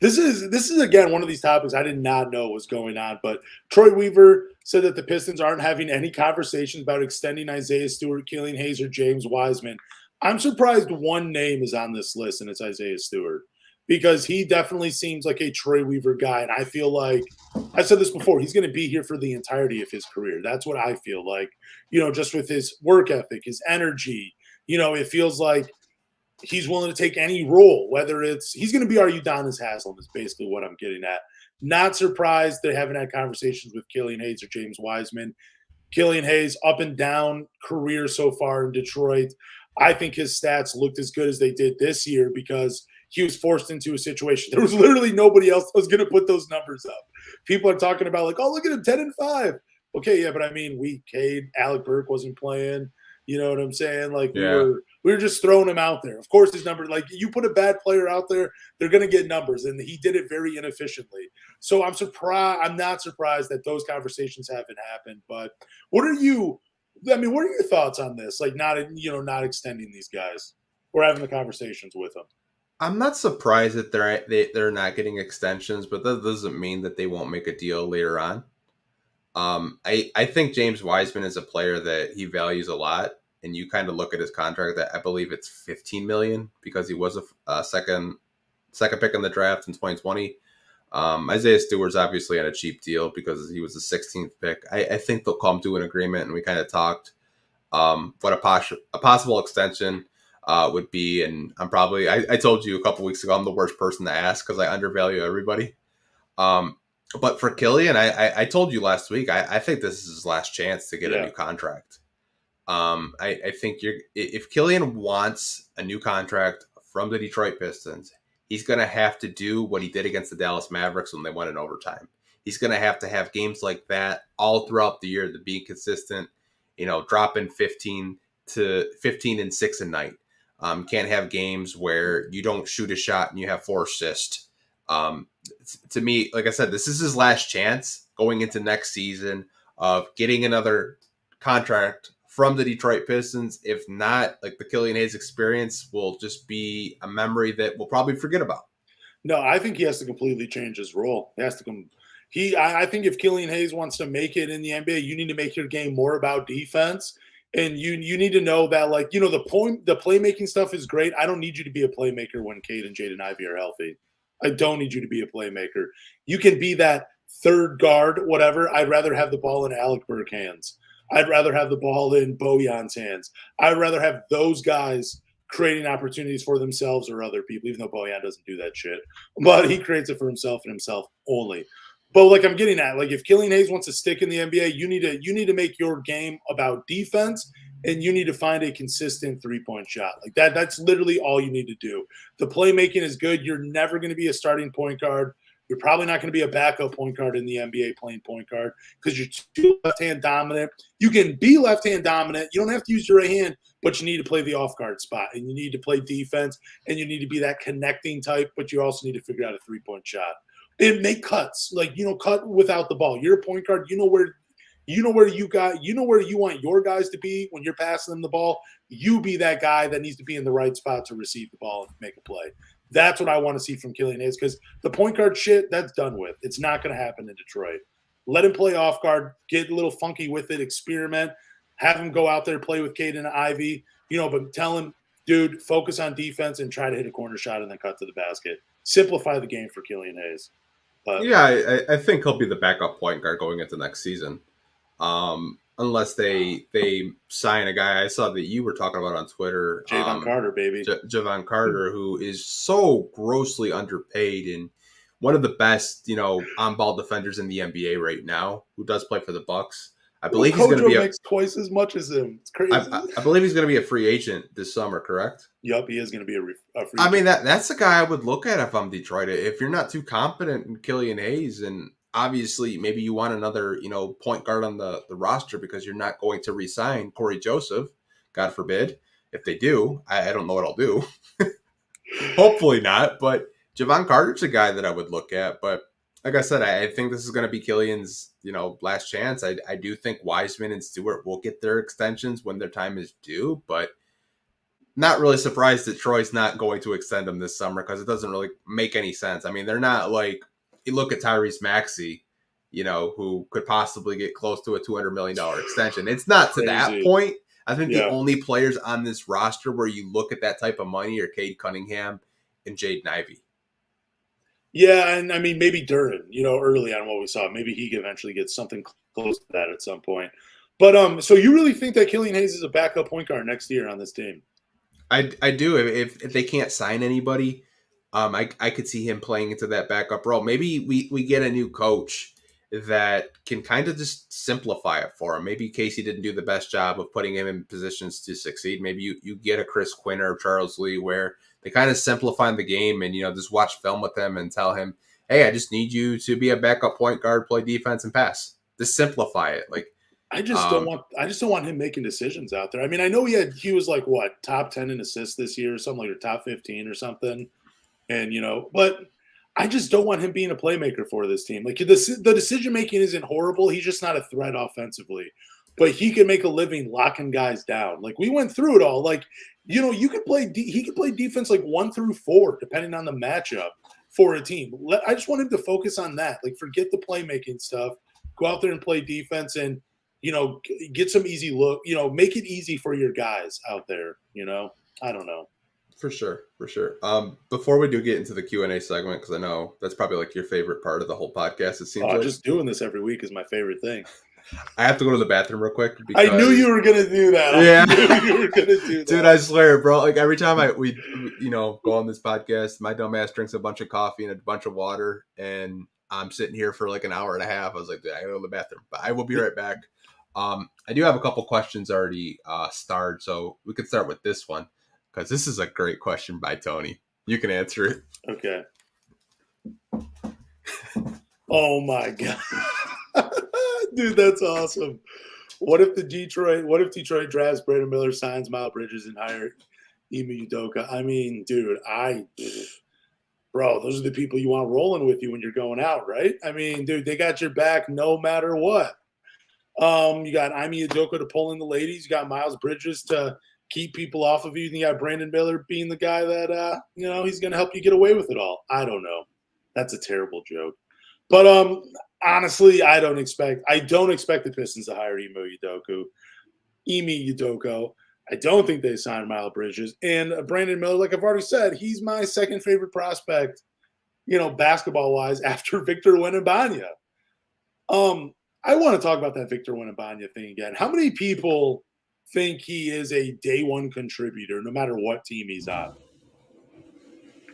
[SPEAKER 2] This is again one of these topics I did not know was going on, but Troy Weaver said that the Pistons aren't having any conversations about extending Isaiah Stewart, Killian Hayes, or James Wiseman. I'm surprised one name is on this list, and it's Isaiah Stewart, because he definitely seems like a Troy Weaver guy, and I feel like I've said this before. He's going to be here for the entirety of his career. That's what I feel like. Just with his work ethic, his energy. It feels like he's willing to take any role, whether he's going to be our Udonis Haslem is basically what I'm getting at. Not surprised they haven't had conversations with Killian Hayes or James Wiseman. Killian Hayes, up and down career so far in Detroit. I think his stats looked as good as they did this year because he was forced into a situation. There was literally nobody else that was going to put those numbers up. People are talking about, like, oh, look at him, 10-5. Okay, yeah, but I mean, Alec Burke wasn't playing. You know what I'm saying? Like, we were just throwing him out there. Of course, his number, like, you put a bad player out there, they're going to get numbers, and he did it very inefficiently. So I'm not surprised that those conversations haven't happened. But what are your thoughts on this? Like, not extending these guys or having the conversations with them.
[SPEAKER 1] I'm not surprised that they're not getting extensions, but that doesn't mean that they won't make a deal later on. I think James Wiseman is a player that he values a lot, and you kind of look at his contract. That I believe it's $15 million because he was a second pick in the draft in 2020. Isaiah Stewart's obviously on a cheap deal because he was the 16th pick. I think they'll come to an agreement, and we kind of talked what a possible extension would be. And I told you a couple weeks ago I'm the worst person to ask because I undervalue everybody. But for Killian, I told you last week, I think this is his last chance to get a new contract. I think if Killian wants a new contract from the Detroit Pistons, he's going to have to do what he did against the Dallas Mavericks when they went in overtime. He's going to have games like that all throughout the year to be consistent, dropping 15 and 6 a night. Can't have games where you don't shoot a shot and you have 4 assists. To me, like I said, this is his last chance going into next season. of getting another contract from the Detroit Pistons. If not, like the Killian Hayes experience will just be a memory that we'll probably forget about.
[SPEAKER 2] No, I think he has to completely change his role. He has to come. I think if Killian Hayes wants to make it in the NBA, you need to make your game more about defense, and you need to know that, like, the playmaking stuff is great. I don't need you to be a playmaker when Cade and Jaden Ivey are healthy. I don't need you to be a playmaker. You can be that third guard, whatever. I'd rather have the ball in Alec Burke's hands. I'd rather have the ball in Bojan's hands. I'd rather have those guys creating opportunities for themselves or other people, even though Bojan doesn't do that shit. But he creates it for himself and himself only. But like I'm getting at, like if Killian Hayes wants to stick in the NBA, you need to make your game about defense, and you need to find a consistent three-point shot. Like that's literally all you need to do. The playmaking is good. You're never going to be a starting point guard. You're probably not going to be a backup point guard in the NBA playing point guard because you're too left-hand dominant. You can be left-hand dominant. You don't have to use your right hand, but you need to play the off-guard spot, and you need to play defense, and you need to be that connecting type, but you also need to figure out a three-point shot. And make cuts, like, cut without the ball. You're a point guard. You know where you want your guys to be when you're passing them the ball. You be that guy that needs to be in the right spot to receive the ball and make a play. That's what I want to see from Killian Hayes, because the point guard shit, that's done with. It's not going to happen in Detroit. Let him play off guard, get a little funky with it, experiment, have him go out there, play with Cade and Ivy, but tell him, dude, focus on defense and try to hit a corner shot and then cut to the basket. Simplify the game for Killian Hayes.
[SPEAKER 1] I think he'll be the backup point guard going into next season. Unless they sign a guy I saw that you were talking about on Twitter.
[SPEAKER 2] Javon Carter, baby.
[SPEAKER 1] Javon Carter, who is so grossly underpaid and one of the best, on-ball defenders in the NBA right now, who does play for the Bucks. I believe he's going to be
[SPEAKER 2] makes twice as much as him. It's crazy.
[SPEAKER 1] I believe he's going to be a free agent this summer, correct?
[SPEAKER 2] Yup, he is going to be a free agent.
[SPEAKER 1] I mean, that's the guy I would look at if I'm Detroit. If you're not too confident in Killian Hayes, and obviously maybe you want another, point guard on the roster because you're not going to re-sign Corey Joseph, God forbid. If they do, I don't know what I'll do. Hopefully not, but Javon Carter's a guy that I would look at. But like I said, I think this is going to be Killian's, last chance. I do think Wiseman and Stewart will get their extensions when their time is due, but not really surprised that Troy's not going to extend them this summer because it doesn't really make any sense. I mean, they're not like, you look at Tyrese Maxey, who could possibly get close to a $200 million extension. It's not to that point. I think the only players on this roster where you look at that type of money are Cade Cunningham and Jaden Ivey.
[SPEAKER 2] Yeah, and I mean, maybe Duren, early on what we saw, maybe he eventually gets something close to that at some point. But so you really think that Killian Hayes is a backup point guard next year on this team?
[SPEAKER 1] I do. If they can't sign anybody, I could see him playing into that backup role. Maybe we get a new coach that can kind of just simplify it for him. Maybe Casey didn't do the best job of putting him in positions to succeed. Maybe you get a Chris Quinn or Charles Lee where they kind of simplify the game and, just watch film with him and tell him, hey, I just need you to be a backup point guard, play defense and pass. Just simplify it. Like,
[SPEAKER 2] I just don't want him making decisions out there. I mean, I know he was like what, top 10 in assists this year or something, like, or top 15 or something. And, but I just don't want him being a playmaker for this team. Like, the decision making isn't horrible. He's just not a threat offensively. But he can make a living locking guys down. Like, we went through it all. Like, he could play defense like 1 through 4, depending on the matchup for a team. I just want him to focus on that. Like, forget the playmaking stuff. Go out there and play defense and, get some easy look. Make it easy for your guys out there. I don't know.
[SPEAKER 1] For sure. Before we do get into the Q&A segment, because I know that's probably like your favorite part of the whole podcast, it seems like.
[SPEAKER 2] Just doing this every week is my favorite thing.
[SPEAKER 1] I have to go to the bathroom real quick.
[SPEAKER 2] Because I knew you were going to do that.
[SPEAKER 1] Yeah.
[SPEAKER 2] I knew you were going to do that.
[SPEAKER 1] Dude, I swear, bro. Like, every time we go on this podcast, my dumb ass drinks a bunch of coffee and a bunch of water, and I'm sitting here for like an hour and a half. I was like, dude, I gotta go to the bathroom. But I will be right back. I do have a couple questions already starred, so we could start with this one, because this is a great question by Tony. You can answer it.
[SPEAKER 2] Okay. Oh, my God. Dude, that's awesome. What if Detroit drafts Brandon Miller, signs Miles Bridges, and hire Ime Udoka? I mean, dude, bro, those are the people you want rolling with you when you're going out, right? I mean, dude, they got your back no matter what. You got Ime Udoka to pull in the ladies. You got Miles Bridges to keep people off of you. You got Brandon Miller being the guy that, he's going to help you get away with it all. I don't know. That's a terrible joke. But honestly, I don't expect the Pistons to hire Ime Udoka. I don't think they signed Miles Bridges. And Brandon Miller, like I've already said, he's my second favorite prospect, basketball-wise after Victor Wembanyama. I want to talk about that Victor Wembanyama thing again. How many people think he is a day one contributor no matter what team he's on?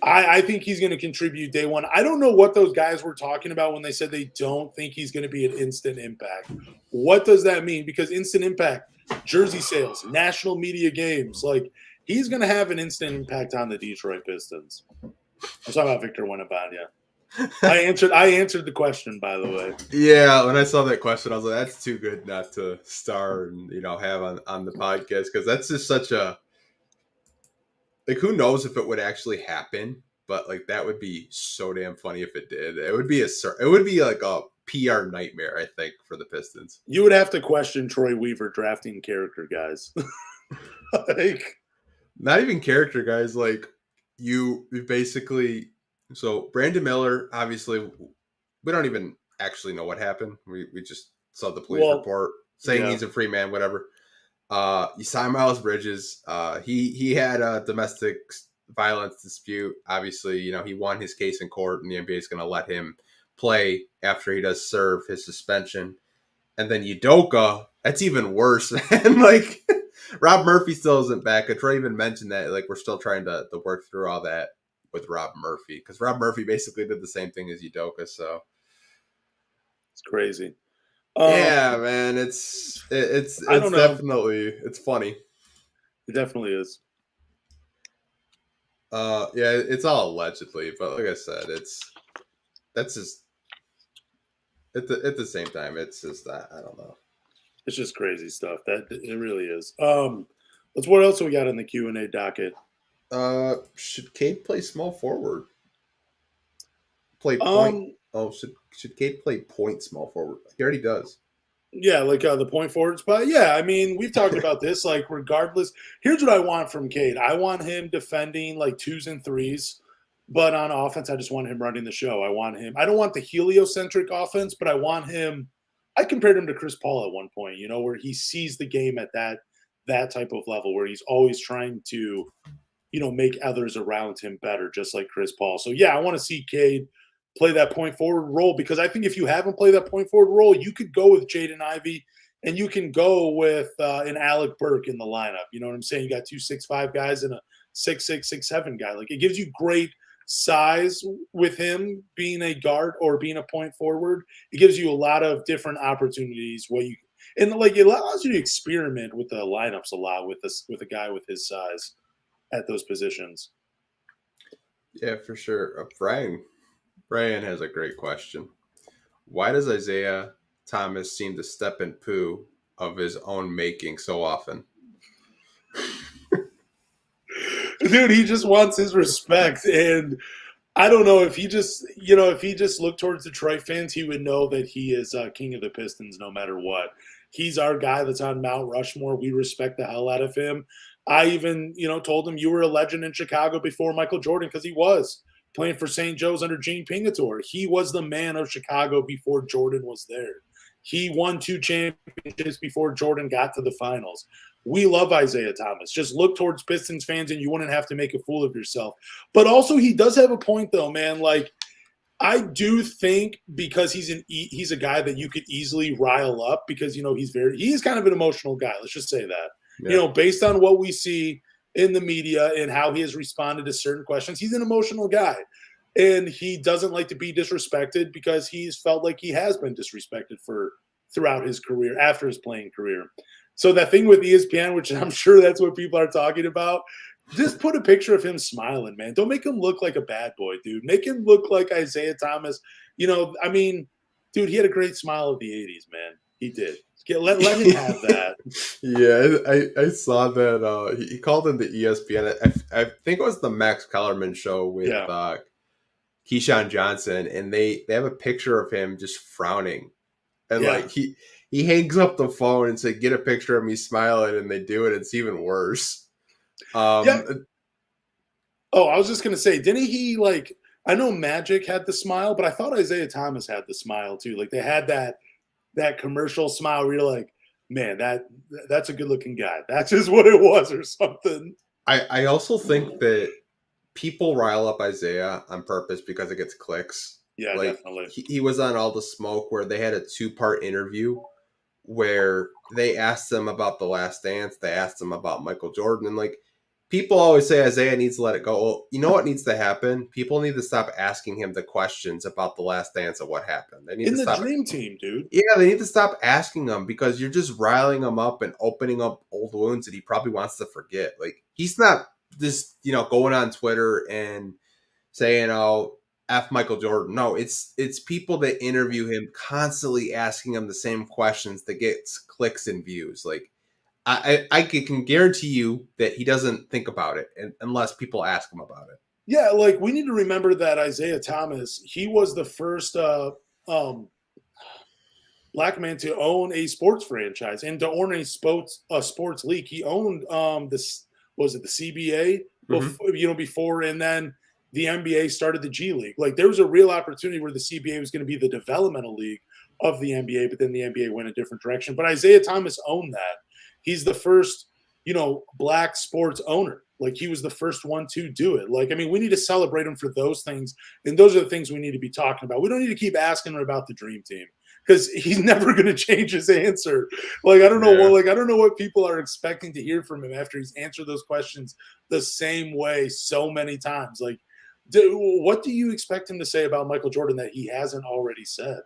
[SPEAKER 2] I think he's going to contribute day one. I don't know what those guys were talking about when they said they don't think he's going to be an instant impact. What does that mean? Because instant impact, jersey sales, national media games, like he's going to have an instant impact on the Detroit Pistons. I'm talking about Victor Wembanyama. I answered the question, by the way.
[SPEAKER 1] Yeah, when I saw that question, I was like, that's too good not to star and have on the podcast, because that's just such a, like, who knows if it would actually happen, but like that would be so damn funny if it did. It would be like a PR nightmare, I think, for the Pistons.
[SPEAKER 2] You would have to question Troy Weaver drafting character guys. Like,
[SPEAKER 1] not even character guys, like you basically. So Brandon Miller, obviously, we don't even actually know what happened. We just saw the police report saying he's a free man, whatever. You sign Miles Bridges. He had a domestic violence dispute. Obviously, he won his case in court, and the NBA is going to let him play after he does serve his suspension. And then Udoka, that's even worse, man. Like, Rob Murphy still isn't back. Troy even mentioned that, like, we're still trying to work through all that with Rob Murphy, because Rob Murphy basically did the same thing as Udoka. So
[SPEAKER 2] it's crazy.
[SPEAKER 1] Yeah, man, it's definitely, it's funny.
[SPEAKER 2] It definitely is.
[SPEAKER 1] Yeah, it's all allegedly, but like I said, that's just at the same time, it's just that I don't know.
[SPEAKER 2] It's just crazy stuff. That it really is. What else we got in the Q&A docket?
[SPEAKER 1] Should Cade play small forward? Play point. Should Cade play point small forward? He already does.
[SPEAKER 2] Yeah, like the point forward spot. Yeah, I mean, we've talked about this. Like, regardless, here's what I want from Cade. I want him defending like 2s and 3s, but on offense, I just want him running the show. I don't want the heliocentric offense, but I want him. I compared him to Chris Paul at one point, where he sees the game at that type of level, where he's always trying to, make others around him better, just like Chris Paul. So, yeah, I want to see Cade play that point forward role, because I think if you haven't played that point forward role, you could go with Jaden Ivey and you can go with an Alec Burke in the lineup. You know what I'm saying? You got 2 6'5" guys and a 6'6", 6'7" guy. Like, it gives you great size with him being a guard or being a point forward. It gives you a lot of different opportunities. It allows you to experiment with the lineups a lot with a guy with his size at those positions.
[SPEAKER 1] Yeah, for sure. Brian has a great question. Why does Isaiah Thomas seem to step in poo of his own making so often?
[SPEAKER 2] Dude, he just wants his respect. And I don't know if he just looked towards Detroit fans, he would know that he is king of the Pistons no matter what. He's our guy that's on Mount Rushmore. We respect the hell out of him. I even, told him you were a legend in Chicago before Michael Jordan, because he was playing for St. Joe's under Gene Pingatore. He was the man of Chicago before Jordan was there. He won 2 championships before Jordan got to the finals. We love Isaiah Thomas. Just look towards Pistons fans and you wouldn't have to make a fool of yourself. But also, he does have a point, though, man. Like, I do think because he's a guy that you could easily rile up, because, he's kind of an emotional guy. Let's just say that. Yeah. Based on what we see in the media and how he has responded to certain questions, he's an emotional guy. And he doesn't like to be disrespected, because he's felt like he has been disrespected throughout his career, after his playing career. So that thing with ESPN, which I'm sure that's what people are talking about, just put a picture of him smiling, man. Don't make him look like a bad boy, dude. Make him look like Isaiah Thomas. Dude, he had a great smile of the 80s, man. He did. Let him have that.
[SPEAKER 1] Yeah, I saw that. He called into ESPN. I think it was the Max Kellerman show with Keyshawn Johnson, and they have a picture of him just frowning, and like he hangs up the phone and said, "Get a picture of me smiling," and they do it. It's even worse.
[SPEAKER 2] Yeah. Oh, I was just gonna say, didn't he like? I know Magic had the smile, but I thought Isaiah Thomas had the smile too. Like they had that commercial smile where you're like, man, that's a good looking guy. That's just what it was, or something.
[SPEAKER 1] I also think that people rile up Isaiah on purpose because it gets clicks.
[SPEAKER 2] Yeah,
[SPEAKER 1] Like
[SPEAKER 2] definitely.
[SPEAKER 1] he was on All the Smoke where they had a 2-part interview where they asked him about The Last Dance, they asked him about Michael Jordan, and like people always say Isaiah needs to let it go. Well, you know what needs to happen? People need to stop asking him the questions about The Last Dance and what happened. They need
[SPEAKER 2] In
[SPEAKER 1] to
[SPEAKER 2] the
[SPEAKER 1] stop.
[SPEAKER 2] dream team, dude.
[SPEAKER 1] Yeah, they need to stop asking him because you're just riling him up and opening up old wounds that he probably wants to forget. Like he's not just going on Twitter and saying, "Oh, F Michael Jordan." No, it's people that interview him constantly asking him the same questions that gets clicks and views. Like I can guarantee you that he doesn't think about it unless people ask him about it.
[SPEAKER 2] Yeah, like we need to remember that Isaiah Thomas, he was the first black man to own a sports franchise and to own a sports league. He owned this was it the CBA before, and then the NBA started the G League. Like there was a real opportunity where the CBA was going to be the developmental league of the NBA, but then the NBA went a different direction. But Isaiah Thomas owned that. He's the first, black sports owner. Like he was the first one to do it. Like, I mean, we need to celebrate him for those things. And those are the things we need to be talking about. We don't need to keep asking him about the dream team because he's never going to change his answer. Like, I don't know.
[SPEAKER 1] Yeah.
[SPEAKER 2] I don't know what people are expecting to hear from him after he's answered those questions the same way so many times. Like, what do you expect him to say about Michael Jordan that he hasn't already said?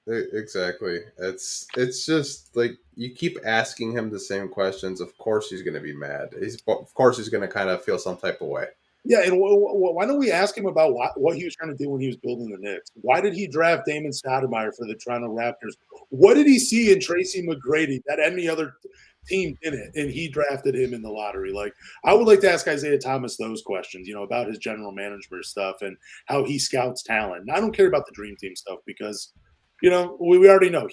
[SPEAKER 1] Exactly. It's just like you keep asking him the same questions. Of course, he's going to be mad. Of course he's going to kind of feel some type of way.
[SPEAKER 2] Yeah, and why don't we ask him about what he was trying to do when he was building the Knicks? Why did he draft Damon Stoudemire for the Toronto Raptors? What did he see in Tracy McGrady that any other team didn't, and he drafted him in the lottery? Like, I would like to ask Isaiah Thomas those questions, about his general management stuff and how he scouts talent. And I don't care about the dream team stuff because, we already know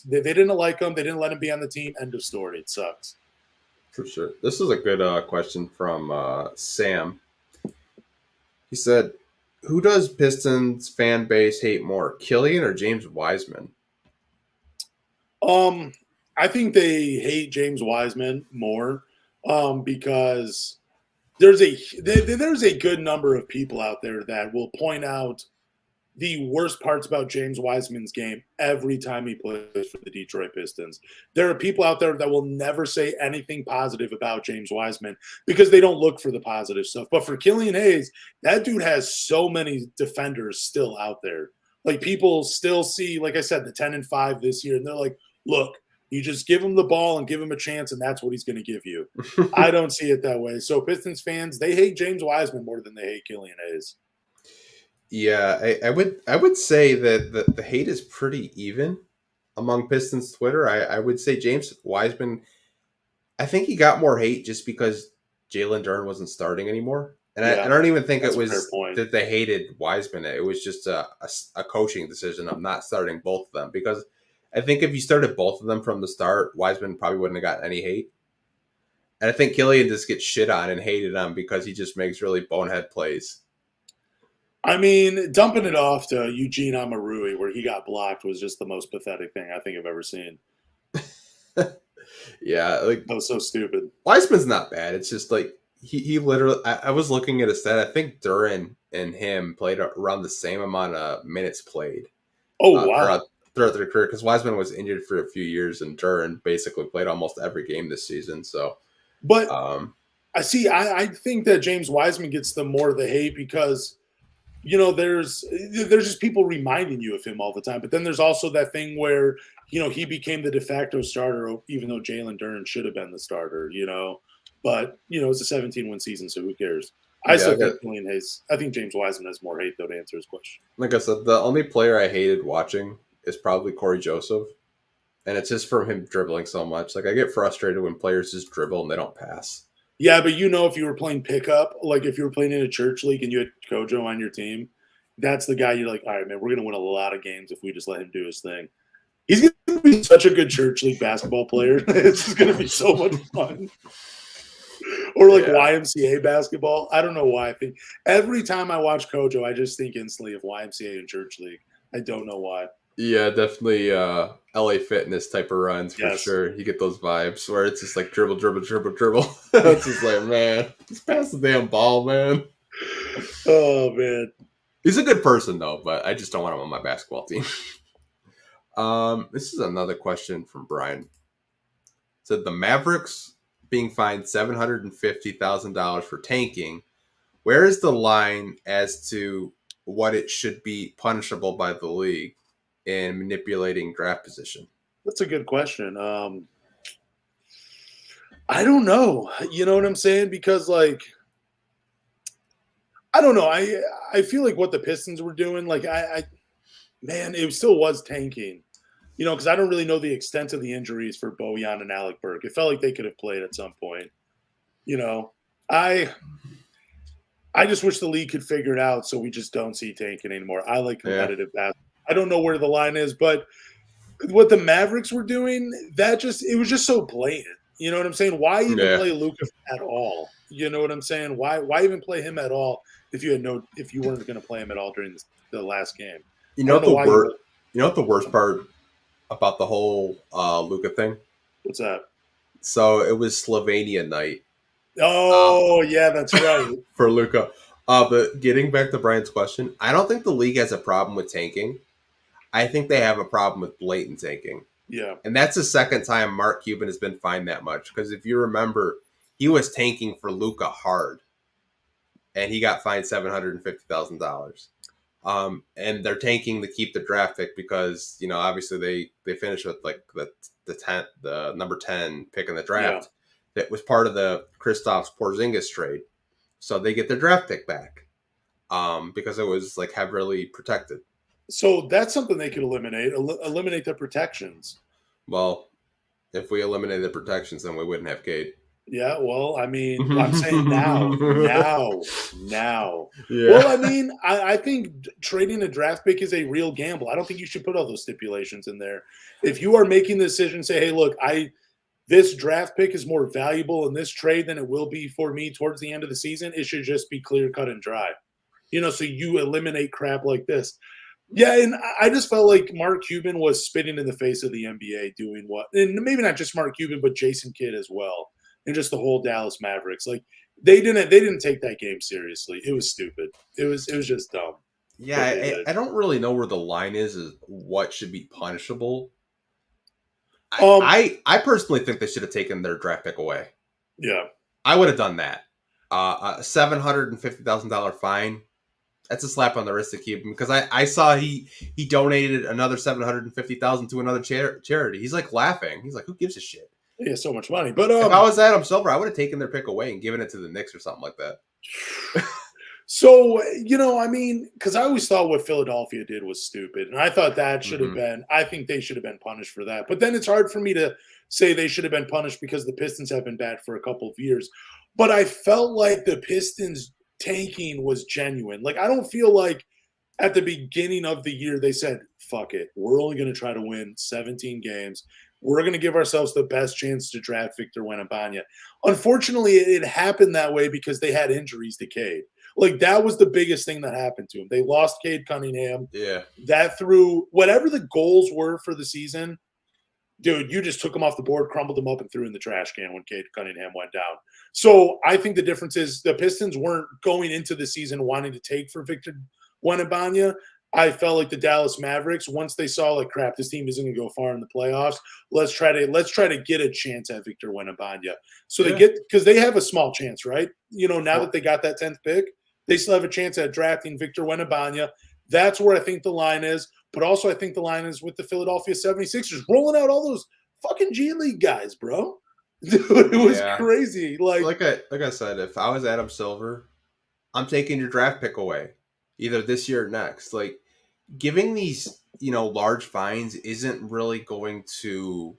[SPEAKER 2] they didn't like him. They didn't let him be on the team. End of story. It sucks.
[SPEAKER 1] For sure. This is a good question from Sam. He said, "Who does Pistons fan base hate more, Killian or James Wiseman?"
[SPEAKER 2] I think they hate James Wiseman more because there's a good number of people out there that will point out the worst parts about James Wiseman's game every time he plays for the Detroit Pistons. There are people out there that will never say anything positive about James Wiseman because they don't look for the positive stuff. But for Killian Hayes, that dude has so many defenders still out there. Like people still see, like I said, the 10-5 this year, and they're like, look, you just give him the ball and give him a chance, and that's what he's going to give you. I don't see it that way. So Pistons fans, they hate James Wiseman more than they hate Killian Hayes.
[SPEAKER 1] Yeah, I would say that the hate is pretty even among Pistons Twitter. I would say James Wiseman, I think he got more hate just because Jalen Duren wasn't starting anymore. And I don't even think it was that they hated Wiseman. It was just a coaching decision of not starting both of them. Because I think if you started both of them from the start, Wiseman probably wouldn't have gotten any hate. And I think Killian just gets shit on and hated on because he just makes really bonehead plays.
[SPEAKER 2] I mean, dumping it off to Eugene Amarui where he got blocked was just the most pathetic thing I think I've ever seen.
[SPEAKER 1] Yeah, like
[SPEAKER 2] that was so stupid.
[SPEAKER 1] Wiseman's not bad. It's just like he literally. I was looking at a stat. I think Duren and him played around the same amount of minutes played.
[SPEAKER 2] Oh wow!
[SPEAKER 1] Throughout their career, because Wiseman was injured for a few years, and Duren basically played almost every game this season. So,
[SPEAKER 2] but I see. I think that James Wiseman gets the more of the hate because. There's just people reminding you of him all the time. But then there's also that thing where, he became the de facto starter, even though Jalen Duren should have been the starter, But, it's a 17-win season, so who cares? I still think Killian Hayes. I think James Wiseman has more hate, though, to answer his question.
[SPEAKER 1] Like I said, the only player I hated watching is probably Corey Joseph. And it's just from him dribbling so much. Like, I get frustrated when players just dribble and they don't pass.
[SPEAKER 2] Yeah, but if you were playing pickup, like if you were playing in a church league and you had Kojo on your team, that's the guy you're like, all right, man, we're going to win a lot of games if we just let him do his thing. He's going to be such a good church league basketball player. It's just going to be so much fun. Or like YMCA basketball. I don't know why. I think every time I watch Kojo, I just think instantly of YMCA and church league. I don't know why.
[SPEAKER 1] Yeah, definitely LA Fitness type of runs for sure. You get those vibes where it's just like dribble. It's just like, man, just pass the damn ball, man.
[SPEAKER 2] Oh, man.
[SPEAKER 1] He's a good person, though, but I just don't want him on my basketball team. This is another question from Brian. It said the Mavericks being fined $750,000 for tanking. Where is the line as to what it should be punishable by the league in manipulating draft position?
[SPEAKER 2] That's a good question. I don't know. You know what I'm saying? Because, like, I don't know. I feel like what the Pistons were doing, like, man, it still was tanking. You know, because I don't really know the extent of the injuries for Bojan and Alec Burke. It felt like they could have played at some point. You know, I just wish the league could figure it out so we just don't see tanking anymore. I like competitive basketball. I don't know where the line is, but what the Mavericks were doing, it was just so blatant. You know what I'm saying? Why even play Luka at all? You know what I'm saying? Why even play him at all if you weren't going to play him at all during the last game?
[SPEAKER 1] You know what the worst part about the whole Luka thing?
[SPEAKER 2] What's that?
[SPEAKER 1] So it was Slovenia night.
[SPEAKER 2] Oh, yeah, that's right.
[SPEAKER 1] For Luka. But getting back to Brian's question, I don't think the league has a problem with tanking. I think they have a problem with blatant tanking.
[SPEAKER 2] Yeah.
[SPEAKER 1] And that's the second time Mark Cuban has been fined that much. Because if you remember, he was tanking for Luka hard. And he got fined $750,000. And they're tanking to keep the draft pick because, you know, obviously they finished with like the number 10 pick in the draft. Yeah. That was part of the Kristaps Porzingis trade. So they get their draft pick back because it was like heavily protected.
[SPEAKER 2] So that's something they could eliminate. Eliminate the protections.
[SPEAKER 1] Well, if we eliminated the protections, then we wouldn't have Cade.
[SPEAKER 2] Yeah, well, I mean, I'm saying now. Yeah. Well, I mean, I think trading a draft pick is a real gamble. I don't think you should put all those stipulations in there. If you are making the decision, say, hey, look, this draft pick is more valuable in this trade than it will be for me towards the end of the season, it should just be clear, cut, and dry. You know, so you eliminate crap like this. Yeah, and I just felt like Mark Cuban was spitting in the face of the NBA doing what, and maybe not just Mark Cuban, but Jason Kidd as well. And just the whole Dallas Mavericks, like they didn't take that game seriously. It was stupid. It was just dumb.
[SPEAKER 1] Yeah, I don't really know where the line is what should be punishable. I personally think they should have taken their draft pick away.
[SPEAKER 2] Yeah,
[SPEAKER 1] I would have done that. A $750,000 fine. That's a slap on the wrist to Cuban because I saw he donated another $750,000 to another charity. He's like laughing. He's like, who gives a shit?
[SPEAKER 2] He has so much money. But
[SPEAKER 1] if I was Adam Silver, I would have taken their pick away and given it to the Knicks or something like that.
[SPEAKER 2] So, you know, I mean, because I always thought what Philadelphia did was stupid. And I thought that should have been, I think they should have been punished for that. But then it's hard for me to say they should have been punished because the Pistons have been bad for a couple of years. But I felt like the Pistons tanking was genuine. Like, I don't feel like at the beginning of the year they said, fuck it, we're only going to try to win 17 games. We're going to give ourselves the best chance to draft Victor Wembanyama. Unfortunately, it happened that way because they had injuries to Cade. Like, that was the biggest thing that happened to him. They lost Cade Cunningham.
[SPEAKER 1] Yeah.
[SPEAKER 2] That threw whatever the goals were for the season, dude, you just took them off the board, crumbled them up, and threw in the trash can when Cade Cunningham went down. So I think the difference is the Pistons weren't going into the season wanting to take for Victor Wembanyama. I felt like the Dallas Mavericks, once they saw, like, crap, this team isn't going to go far in the playoffs. Let's try to get a chance at Victor Wembanyama. So they get, because they have a small chance, right? You know, now that they got that 10th pick, they still have a chance at drafting Victor Wembanyama. That's where I think the line is. But also I think the line is with the Philadelphia 76ers rolling out all those fucking G League guys, bro. Dude, it was crazy.
[SPEAKER 1] Like I said, if I was Adam Silver, I'm taking your draft pick away, either this year or next. Like, giving these, you know, large fines isn't really going to,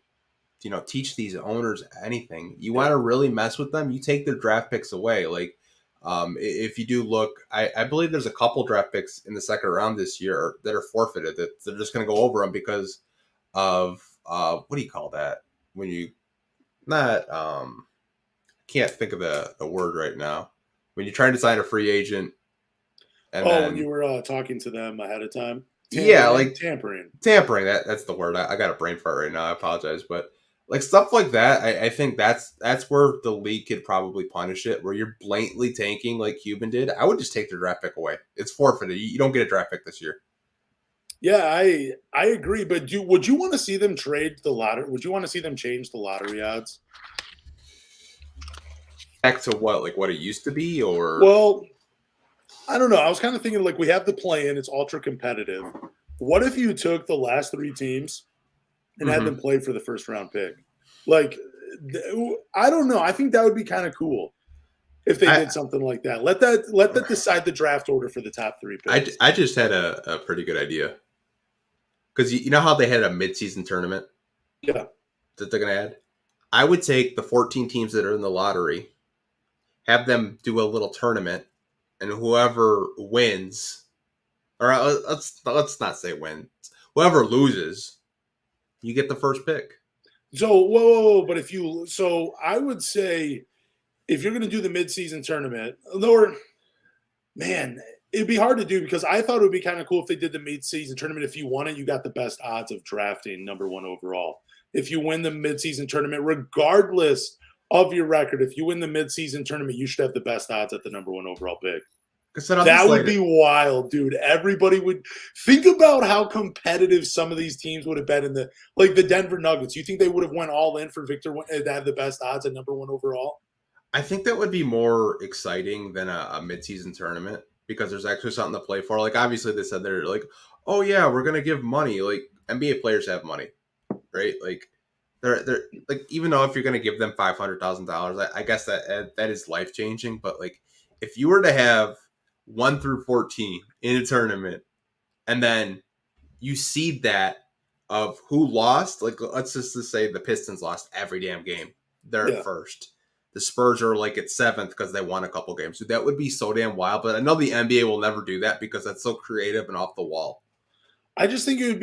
[SPEAKER 1] you know, teach these owners anything. You want to really mess with them, you take their draft picks away. Like, if you do look, I believe there's a couple draft picks in the second round this year that are forfeited, that they're just going to go over them because of what do you call that when you not can't think of the word right now when you're trying to sign a free agent and
[SPEAKER 2] When
[SPEAKER 1] then
[SPEAKER 2] you were talking to them ahead of time, tampering.
[SPEAKER 1] That's the word. I got a brain fart right now. I apologize, but like stuff like that, I think that's where the league could probably punish it. Where you're blatantly tanking like Cuban did, I would just take their draft pick away. It's forfeited. You don't get a draft pick this year.
[SPEAKER 2] Yeah, I agree. But would you want to see them trade the lottery? Would you want to see them change the lottery odds?
[SPEAKER 1] Back to what it used to be, or
[SPEAKER 2] well, I don't know. I was kind of thinking like we have the play-in; it's ultra competitive. What if you took the last 3 teams and had them play for the first round pick? Like, I don't know. I think that would be kind of cool if they did something like that. Let that decide the draft order for the top 3 picks.
[SPEAKER 1] I just had a pretty good idea because you know how they had a midseason tournament.
[SPEAKER 2] Yeah,
[SPEAKER 1] that they're gonna add. I would take the 14 teams that are in the lottery, have them do a little tournament, and whoever wins, or let's not say wins, whoever loses, you get the first pick.
[SPEAKER 2] So whoa, but I would say if you're going to do the midseason tournament, man, it'd be hard to do because I thought it would be kind of cool if they did the midseason tournament. If you won it, you got the best odds of drafting number 1 overall. If you win the midseason tournament, regardless of your record, if you win the midseason tournament, you should have the best odds at the number 1 overall pick. That would be wild, dude. Everybody would think about how competitive some of these teams would have been in the Denver Nuggets. You think they would have went all in for Victor to have the best odds at number 1 overall?
[SPEAKER 1] I think that would be more exciting than a midseason tournament because there's actually something to play for. Like obviously they said they're like, oh yeah, we're gonna give money. Like NBA players have money, right? Like they're like even though if you're gonna give them $500,000, I guess that is life changing. But like if you were to have 1 through 14 in a tournament, and then you see that of who lost. Like, let's just say the Pistons lost every damn game. They're at first. The Spurs are like at 7th because they won a couple games. So that would be so damn wild. But I know the NBA will never do that because that's so creative and off the wall.
[SPEAKER 2] I think it would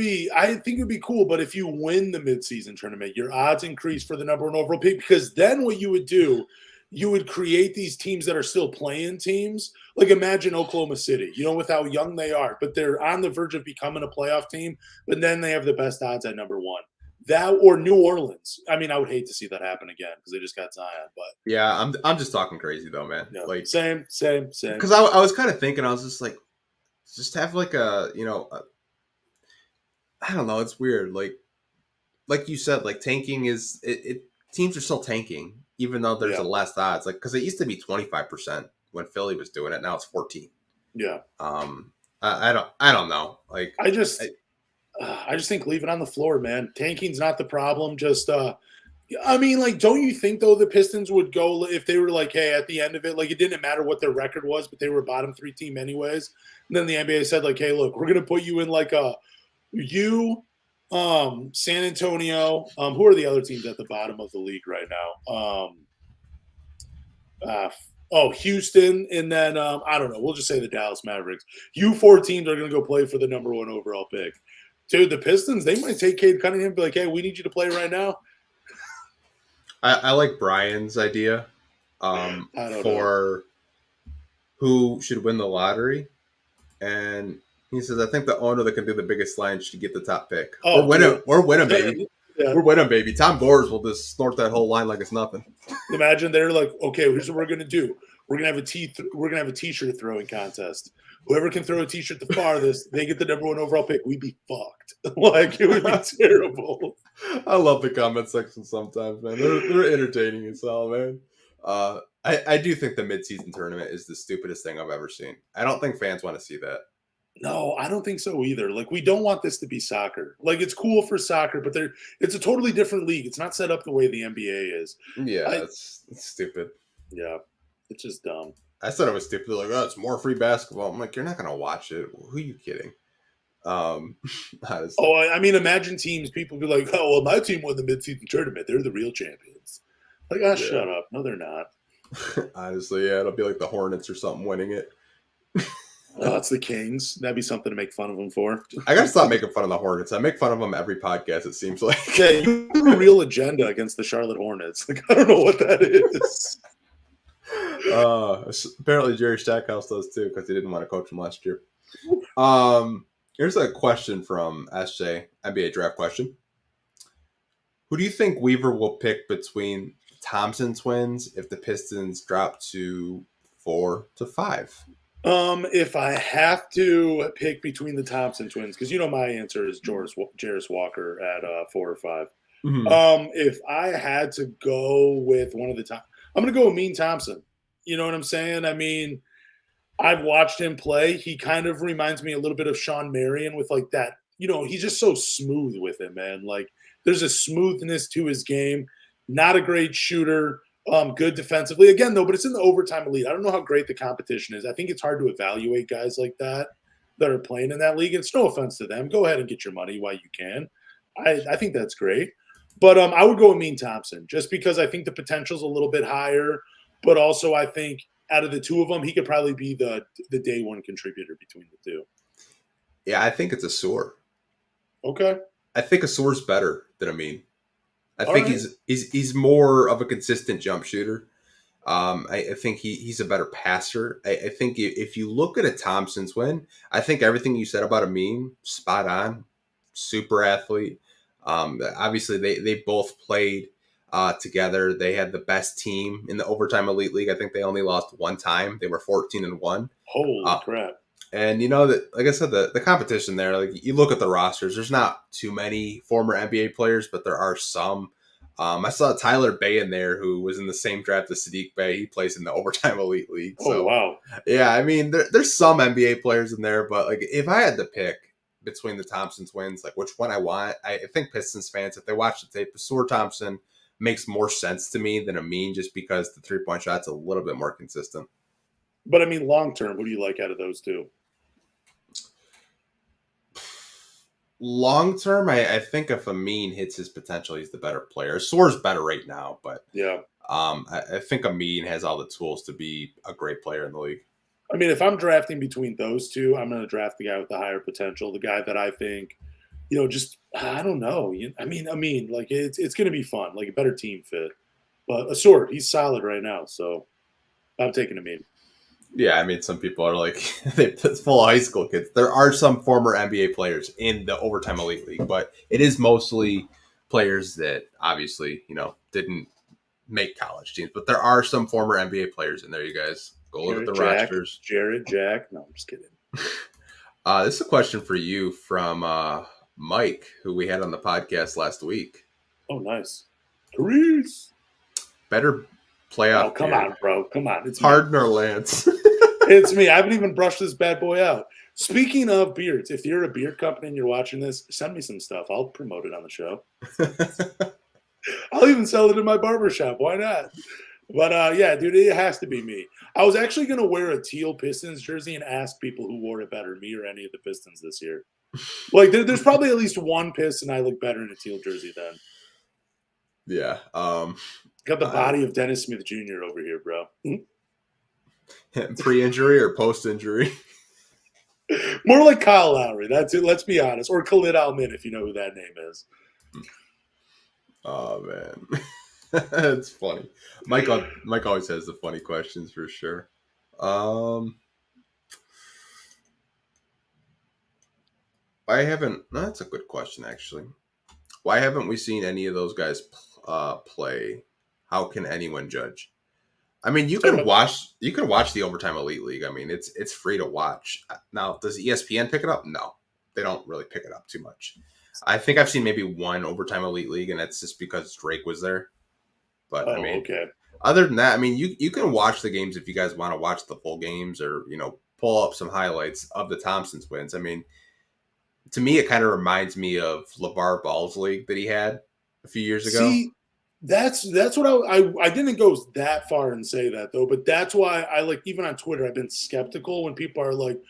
[SPEAKER 2] be cool. But if you win the midseason tournament, your odds increase for the number 1 overall pick because then what you would do, you would create these teams that are still playing teams. Like imagine Oklahoma City, with how young they are, but they're on the verge of becoming a playoff team, but then they have the best odds at number 1. That or New Orleans. I mean, I would hate to see that happen again because they just got Zion. But
[SPEAKER 1] yeah, I'm just talking crazy though, man.
[SPEAKER 2] Yeah, like same.
[SPEAKER 1] Because I was kind of thinking, I was just like, just have like I don't know, it's weird. Like you said, like tanking is teams are still tanking even though there's a less odds. Like because it used to be 25% when Philly was doing it, now it's 14.
[SPEAKER 2] Yeah.
[SPEAKER 1] I don't know. Like
[SPEAKER 2] I just think leave it on the floor, man. Tanking's not the problem. Just I mean, like, don't you think though the Pistons would go if they were like, hey, at the end of it, like it didn't matter what their record was, but they were a bottom 3 team anyways. And then the NBA said like, hey, look, we're gonna put you in like San Antonio. Who are the other teams at the bottom of the league right now? Houston, and then I don't know. We'll just say the Dallas Mavericks. You 4 teams are going to go play for the number 1 overall pick. Dude, the Pistons, they might take Cade Cunningham and be like, hey, we need you to play right now.
[SPEAKER 1] I like Brian's idea for who should win the lottery. And he says, I think the owner that can do the biggest line should get the top pick. Or win him, baby. Yeah. We're winning, baby. Tom Gores will just snort that whole line like it's nothing.
[SPEAKER 2] Imagine they're like, okay, here's what we're gonna do. We're gonna have a t-shirt throwing contest. Whoever can throw a t-shirt the farthest, they get the number 1 overall pick. We'd be fucked. Like it would be terrible.
[SPEAKER 1] I love the comment section sometimes, man. They're entertaining as hell, man. I do think the midseason tournament is the stupidest thing I've ever seen. I don't think fans want to see that.
[SPEAKER 2] No, I don't think so either. Like, we don't want this to be soccer. Like, it's cool for soccer, but it's a totally different league. It's not set up the way the NBA is.
[SPEAKER 1] Yeah, it's stupid.
[SPEAKER 2] Yeah, it's just dumb.
[SPEAKER 1] I said it was stupid. Like, oh, it's more free basketball. I'm like, you're not going to watch it. Who are you kidding?
[SPEAKER 2] I mean, imagine teams, people be like, oh, well, my team won the midseason tournament. They're the real champions. Like, shut up. No, they're not.
[SPEAKER 1] Honestly, yeah, it'll be like the Hornets or something winning it.
[SPEAKER 2] Oh, it's the Kings. That'd be something to make fun of them for.
[SPEAKER 1] I gotta stop making fun of the Hornets. I make fun of them every podcast, it seems like.
[SPEAKER 2] Yeah, you have a real agenda against the Charlotte Hornets. Like, I don't know what that is.
[SPEAKER 1] Apparently Jerry Stackhouse does too, because he didn't want to coach him last year. Here's a question from SJ, NBA draft question. Who do you think Weaver will pick between Thompson twins if the Pistons drop to 4 to 5?
[SPEAKER 2] If I have to pick between the Thompson twins, because my answer is Jarris Walker at 4 or 5.
[SPEAKER 1] Mm-hmm.
[SPEAKER 2] If I had to go with one of the top, I'm going to go with Mean Thompson. You know what I'm saying? I mean, I've watched him play. He kind of reminds me a little bit of Sean Marion with like that. He's just so smooth with it, man. Like there's a smoothness to his game. Not a great shooter. Good defensively. Again, though, but it's in the overtime elite. I don't know how great the competition is. I think it's hard to evaluate guys like that are playing in that league. It's no offense to them. Go ahead and get your money while you can. I think that's great. But I would go with Mean Thompson just because I think the potential's a little bit higher. But also I think out of the two of them, he could probably be the day one contributor between the two.
[SPEAKER 1] Yeah, I think it's a Soar.
[SPEAKER 2] Okay.
[SPEAKER 1] I think a Soar's better than a Mean. I think he's more of a consistent jump shooter. I think he's a better passer. I think if you look at a Thompson's win, I think everything you said about a Mean, spot on. Super athlete. Obviously, they both played together. They had the best team in the overtime elite league. I think they only lost one time. They were 14-1.
[SPEAKER 2] Holy crap!
[SPEAKER 1] And that, like I said, the competition there. Like you look at the rosters, there's not too many former NBA players, but there are some. I saw Tyler Bay in there, who was in the same draft as Sadiq Bey. He plays in the overtime elite league. So,
[SPEAKER 2] oh wow!
[SPEAKER 1] Yeah, I mean, there's some NBA players in there, but like if I had to pick between the Thompson twins, like which one I want, I think Pistons fans, if they watch the tape, Soar Thompson makes more sense to me than a Mean, just because the 3-point shot's a little bit more consistent.
[SPEAKER 2] But I mean, long term, who do you like out of those two?
[SPEAKER 1] Long term, I think if a Mean hits his potential, he's the better player. Soar's better right now, but
[SPEAKER 2] yeah,
[SPEAKER 1] I think a Mean has all the tools to be a great player in the league.
[SPEAKER 2] I mean, if I'm drafting between those two, I'm going to draft the guy with the higher potential, the guy that I think, I don't know. I mean, like it's going to be fun, like a better team fit. But a Soar, he's solid right now, so I'm taking a Mean.
[SPEAKER 1] Yeah, I mean, some people are like, it's full of high school kids. There are some former NBA players in the overtime elite league, but it is mostly players that obviously, didn't make college teams. But there are some former NBA players in there, you guys. Go look at the rosters.
[SPEAKER 2] Jack. No, I'm just kidding.
[SPEAKER 1] This is a question for you from Mike, who we had on the podcast last week.
[SPEAKER 2] Oh, nice. Therese.
[SPEAKER 1] Better playoff.
[SPEAKER 2] Oh, come on, bro. Come on. It's
[SPEAKER 1] Harden or Lance.
[SPEAKER 2] It's me. I haven't even brushed this bad boy out. Speaking of beards, if you're a beard company and you're watching this, send me some stuff. I'll promote it on the show. I'll even sell it in my barbershop. Why not? But, yeah, dude, it has to be me. I was actually going to wear a teal Pistons jersey and ask people who wore it better, me or any of the Pistons this year. Like, there's probably at least one Piston I look better in a teal jersey than.
[SPEAKER 1] Yeah.
[SPEAKER 2] Got the body of Dennis Smith Jr. over here, bro.
[SPEAKER 1] Pre-injury or post-injury?
[SPEAKER 2] More like Kyle Lowry. That's it. Let's be honest. Or Khalid Al-Min, if you know who that name is.
[SPEAKER 1] Oh, man. That's funny. Mike always has the funny questions for sure. That's a good question, actually. Why haven't we seen any of those guys play? How can anyone judge? I mean, you can watch the Overtime Elite League. I mean, it's free to watch. Now, does ESPN pick it up? No, they don't really pick it up too much. I think I've seen maybe one Overtime Elite League, and that's just because Drake was there. But I mean,
[SPEAKER 2] okay.
[SPEAKER 1] Other than that, I mean, you can watch the games if you guys want to watch the full games, or pull up some highlights of the Thompsons wins. I mean, to me, it kind of reminds me of LeVar Ball's league that he had a few years ago.
[SPEAKER 2] See, that's what I didn't go that far and say that though, but that's why I like, even on Twitter, I've been skeptical when people are like,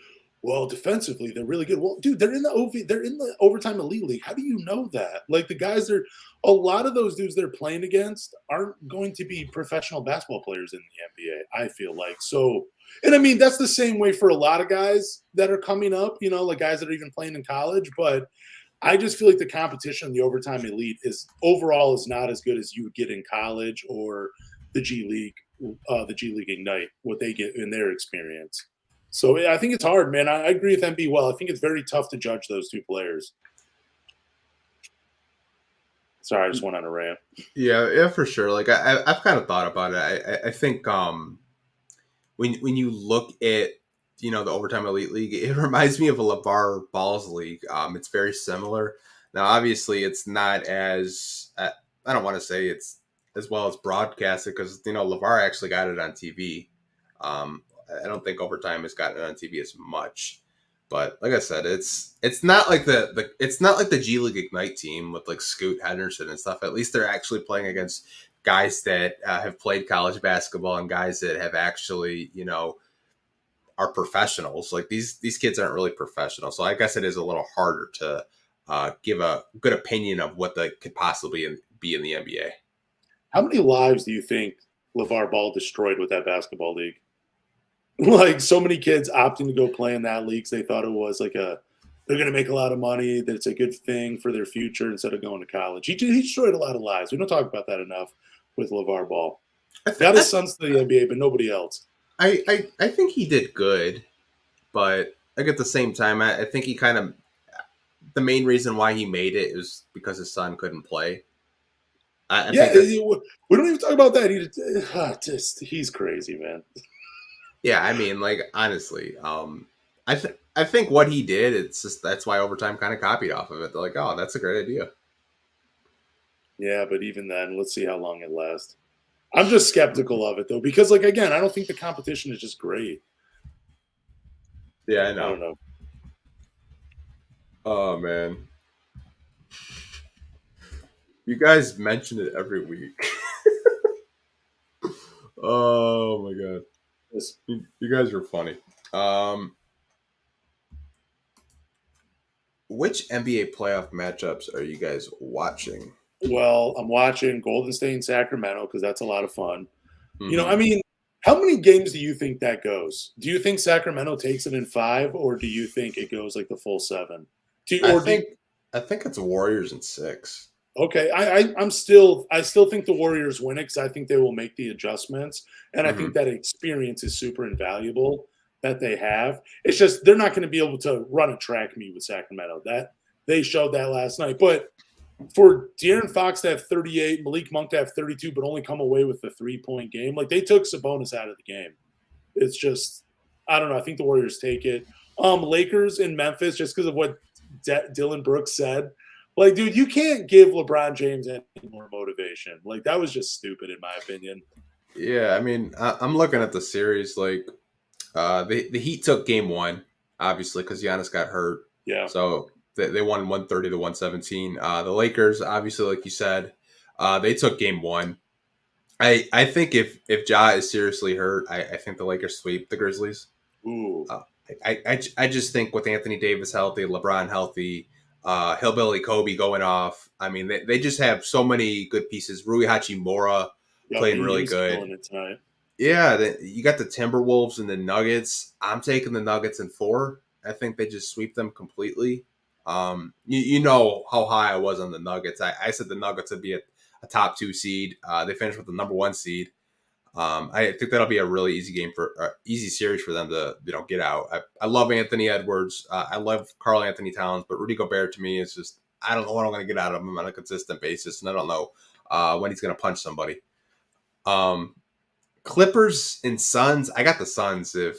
[SPEAKER 2] well, defensively they're really good. Well, dude, they're in the overtime elite league. How do you know that? Like, the guys a lot of those dudes they're playing against aren't going to be professional basketball players in the NBA, I feel like. So And I mean, that's the same way for a lot of guys that are coming up, like guys that are even playing in college. But I just feel like the competition in the overtime elite is not as good as you would get in college or the G League Ignite, what they get in their experience. So I think it's hard, man. I agree with MB well. I think it's very tough to judge those two players. Sorry, I just went on a rant.
[SPEAKER 1] Yeah, for sure. Like I've kind of thought about it. I think when you look at the overtime elite league, it reminds me of a LeVar Ball's league. It's very similar. Now, obviously, it's not as I don't want to say it's as well as broadcasted because LeVar actually got it on TV. I don't think overtime has gotten it on TV as much. But like I said, it's not like the G League Ignite team with like Scoot Henderson and stuff. At least they're actually playing against guys that have played college basketball and guys that have actually are professionals. Like these kids aren't really professional, so I guess it is a little harder to give a good opinion of what they could possibly be in the NBA.
[SPEAKER 2] How many lives do you think LeVar Ball destroyed with that basketball league? Like so many kids opting to go play in that league because they thought it was like they're going to make a lot of money, that it's a good thing for their future instead of going to college. He destroyed a lot of lives. We don't talk about that enough with LeVar Ball. Got his sons to the NBA, but nobody else.
[SPEAKER 1] I think he did good, but like at the same time, I think he kind of the main reason why he made it is because his son couldn't play.
[SPEAKER 2] We don't even talk about that. He's crazy, man.
[SPEAKER 1] Yeah, I mean, like honestly, I think what he did, it's just that's why overtime kind of copied off of it. They're like, oh, that's a great idea.
[SPEAKER 2] Yeah, but even then, let's see how long it lasts. I'm just skeptical of it though, because like again, I don't think the competition is just great.
[SPEAKER 1] Yeah, I know.
[SPEAKER 2] I don't know.
[SPEAKER 1] Oh man, you guys mention it every week. Oh my god. You guys are funny. Which NBA playoff matchups are you guys watching?
[SPEAKER 2] Well, I'm watching Golden State and Sacramento because that's a lot of fun.
[SPEAKER 1] Mm-hmm.
[SPEAKER 2] I mean, how many games do you think that goes? Do you think Sacramento takes it in 5, or do you think it goes like the full 7?
[SPEAKER 1] I think it's Warriors in 6.
[SPEAKER 2] Okay, I still think the Warriors win it because I think they will make the adjustments, and I think that experience is super invaluable that they have. It's just they're not going to be able to run a track meet with Sacramento. That they showed that last night. But for De'Aaron Fox to have 38, Malik Monk to have 32, but only come away with the 3-point game, like they took Sabonis out of the game. It's just I don't know. I think the Warriors take it. Lakers in Memphis, just because of what Dylan Brooks said. Like, dude, you can't give LeBron James any more motivation. Like, that was just stupid, in my opinion.
[SPEAKER 1] Yeah, I mean, I'm looking at the series. Like, the Heat took game 1, obviously, because Giannis got hurt.
[SPEAKER 2] Yeah.
[SPEAKER 1] So they won 130 to 117. The Lakers, obviously, like you said, they took game 1. I think if Ja is seriously hurt, I think the Lakers sweep the Grizzlies.
[SPEAKER 2] Ooh.
[SPEAKER 1] I just think with Anthony Davis healthy, LeBron healthy, Hillbilly Kobe going off. I mean, they just have so many good pieces. Rui Hachimura playing really good. Yeah, you got the Timberwolves and the Nuggets. I'm taking the Nuggets in 4. I think they just sweep them completely. You know how high I was on the Nuggets. I said the Nuggets would be a top 2 seed. They finished with the number 1 seed. I think that'll be a really easy series for them to get out. I love Anthony Edwards. I love Karl Anthony Towns, but Rudy Gobert to me is just I don't know what I'm going to get out of him on a consistent basis, and I don't know when he's going to punch somebody. Clippers and Suns. I got the Suns if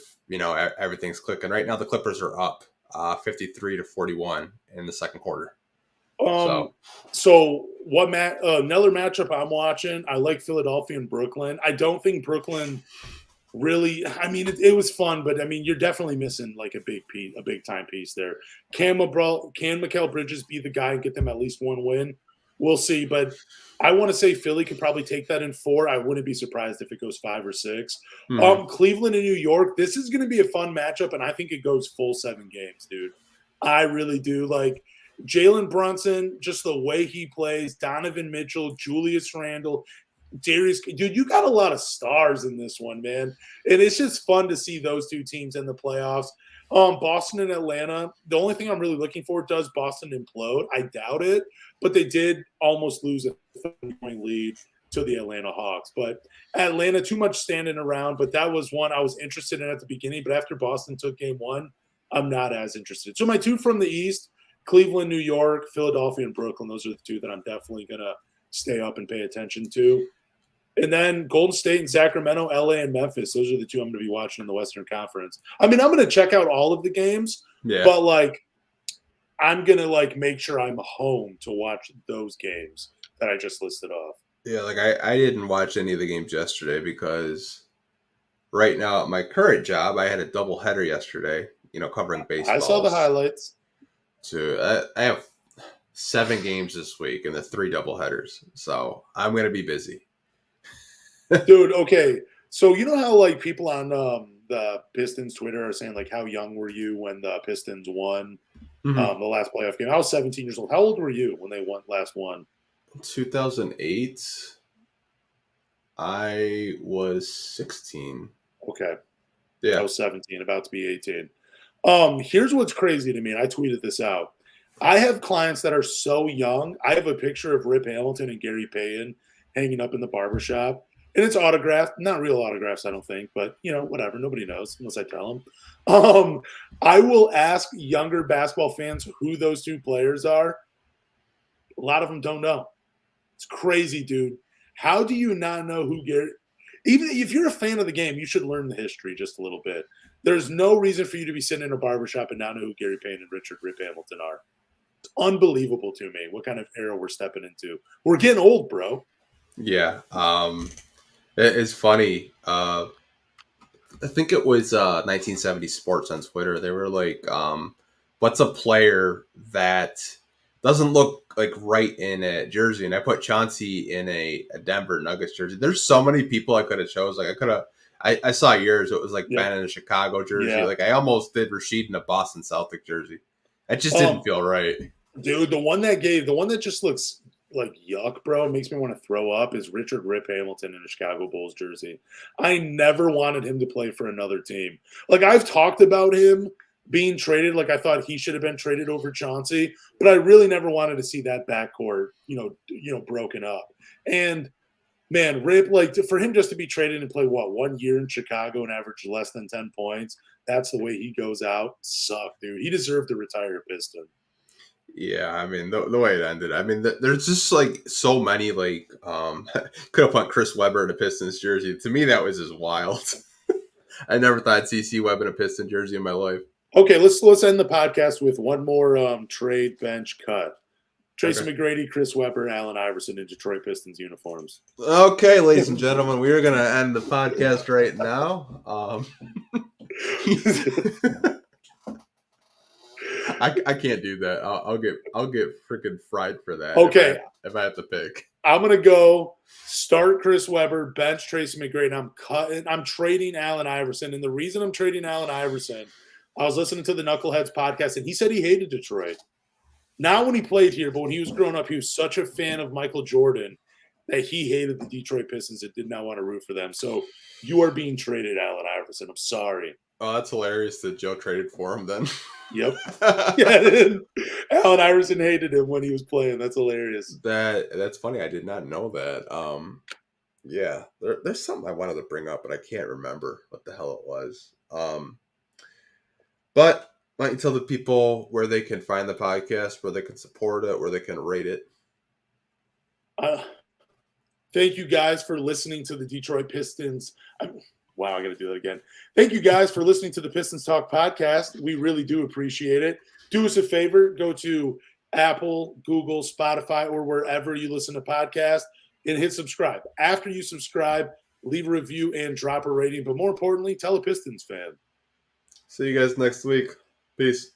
[SPEAKER 1] everything's clicking. Right now the Clippers are up 53 to 41 in the second quarter.
[SPEAKER 2] So what another matchup I'm watching, I like Philadelphia and Brooklyn. I don't think Brooklyn really, I mean, it was fun, but I mean, you're definitely missing like a big time piece there. Can Mikal Bridges be the guy and get them at least 1 win? We'll see, but I want to say Philly could probably take that in 4. I wouldn't be surprised if it goes 5 or 6. Cleveland and New York, this is going to be a fun matchup, and I think it goes full 7 games, dude. I really do. Like, Jalen Brunson, just the way he plays, Donovan Mitchell, Julius Randle, Darius, dude, you got a lot of stars in this one, man. And it's just fun to see those two teams in the playoffs. Boston and Atlanta, the only thing I'm really looking for, does Boston implode? I doubt it, but they did almost lose a 30-point lead to the Atlanta Hawks. But Atlanta, too much standing around, but that was one I was interested in at the beginning. But after Boston took game one, I'm not as interested. So my two from the East, Cleveland, New York, Philadelphia, and Brooklyn, those are the two that I'm definitely going to stay up and pay attention to. And then Golden State and Sacramento, LA and Memphis. Those are the two I'm going to be watching in the Western Conference. I mean, I'm going to check out all of the games, but like I'm going to like make sure I'm home to watch those games that I just listed off.
[SPEAKER 1] Yeah, like I didn't watch any of the games yesterday because right now at my current job, I had a doubleheader yesterday, covering baseball.
[SPEAKER 2] I saw the highlights.
[SPEAKER 1] So I have 7 games this week and the 3 doubleheaders. So I'm going to be busy.
[SPEAKER 2] Dude, okay. So you know how like people on the Pistons Twitter are saying like, how young were you when the Pistons won the last playoff game? I was 17 years old. How old were you when they last won?
[SPEAKER 1] 2008. I was 16.
[SPEAKER 2] Okay.
[SPEAKER 1] Yeah.
[SPEAKER 2] I was 17, about to be 18. Here's what's crazy to me, and I tweeted this out. I have clients that are so young. I have a picture of Rip Hamilton and Gary Payton hanging up in the barbershop. And it's autographed, not real autographs, I don't think, but whatever. Nobody knows unless I tell them. I will ask younger basketball fans who those two players are. A lot of them don't know. It's crazy, dude. How do you not know who Gary? Even if you're a fan of the game, you should learn the history just a little bit. There's no reason for you to be sitting in a barbershop and not know who Gary Payton and Richard Rip Hamilton are. It's unbelievable to me what kind of era we're stepping into. We're getting old, bro.
[SPEAKER 1] Yeah. It's funny. I think it was 1970 Sports on Twitter. They were like, what's a player that doesn't look like right in a jersey? And I put Chauncey in a Denver Nuggets jersey. There's so many people I could have chose. Like I saw yours. It was like Ben in a Chicago jersey. Yeah. Like I almost did Rasheed in a Boston Celtic jersey. It just didn't feel right.
[SPEAKER 2] Dude, the one that just looks like yuck, bro, it makes me want to throw up, is Richard Rip Hamilton in a Chicago Bulls jersey. I never wanted him to play for another team. Like I've talked about him being traded, like I thought he should have been traded over Chauncey, but I really never wanted to see that backcourt, broken up. And man, Rip, like for him just to be traded and play 1 year in Chicago and average less than 10 points, that's the way he goes out. Sucked, dude. He deserved to retire a Piston.
[SPEAKER 1] Yeah, I mean, the way it ended, I mean, there's just like so many, like, could have put Chris Webber in a Pistons jersey. To me, that was just wild. I never thought I'd see C. Webb in a Piston jersey in my life.
[SPEAKER 2] Okay, let's end the podcast with one more trade bench cut. Tracy McGrady, Chris Webber, Allen Iverson in Detroit Pistons uniforms.
[SPEAKER 1] Okay, ladies and gentlemen, we are going to end the podcast right now. I can't do that. I'll get freaking fried for that.
[SPEAKER 2] Okay,
[SPEAKER 1] if I have to pick,
[SPEAKER 2] I'm gonna go start Chris Webber, bench Tracy McGrady. I'm trading Allen Iverson, and the reason I'm trading Allen Iverson, I was listening to the Knuckleheads podcast, and he said he hated Detroit. Not when he played here, but when he was growing up, he was such a fan of Michael Jordan that he hated the Detroit Pistons and did not want to root for them. So you are being traded, Allen Iverson. I'm sorry.
[SPEAKER 1] Oh, that's hilarious that Joe traded for him then.
[SPEAKER 2] Yep. Yeah, Allen Iverson hated him when he was playing. That's hilarious.
[SPEAKER 1] That's funny. I did not know that. Yeah, there's something I wanted to bring up, but I can't remember what the hell it was. But why don't you tell the people where they can find the podcast, where they can support it, where they can rate it?
[SPEAKER 2] Thank you guys for listening to the Detroit Pistons. Wow, I got to do that again. Thank you guys for listening to the Pistons Talk Podcast. We really do appreciate it. Do us a favor. Go to Apple, Google, Spotify, or wherever you listen to podcasts and hit subscribe. After you subscribe, leave a review and drop a rating. But more importantly, tell a Pistons fan.
[SPEAKER 1] See you guys next week. Peace.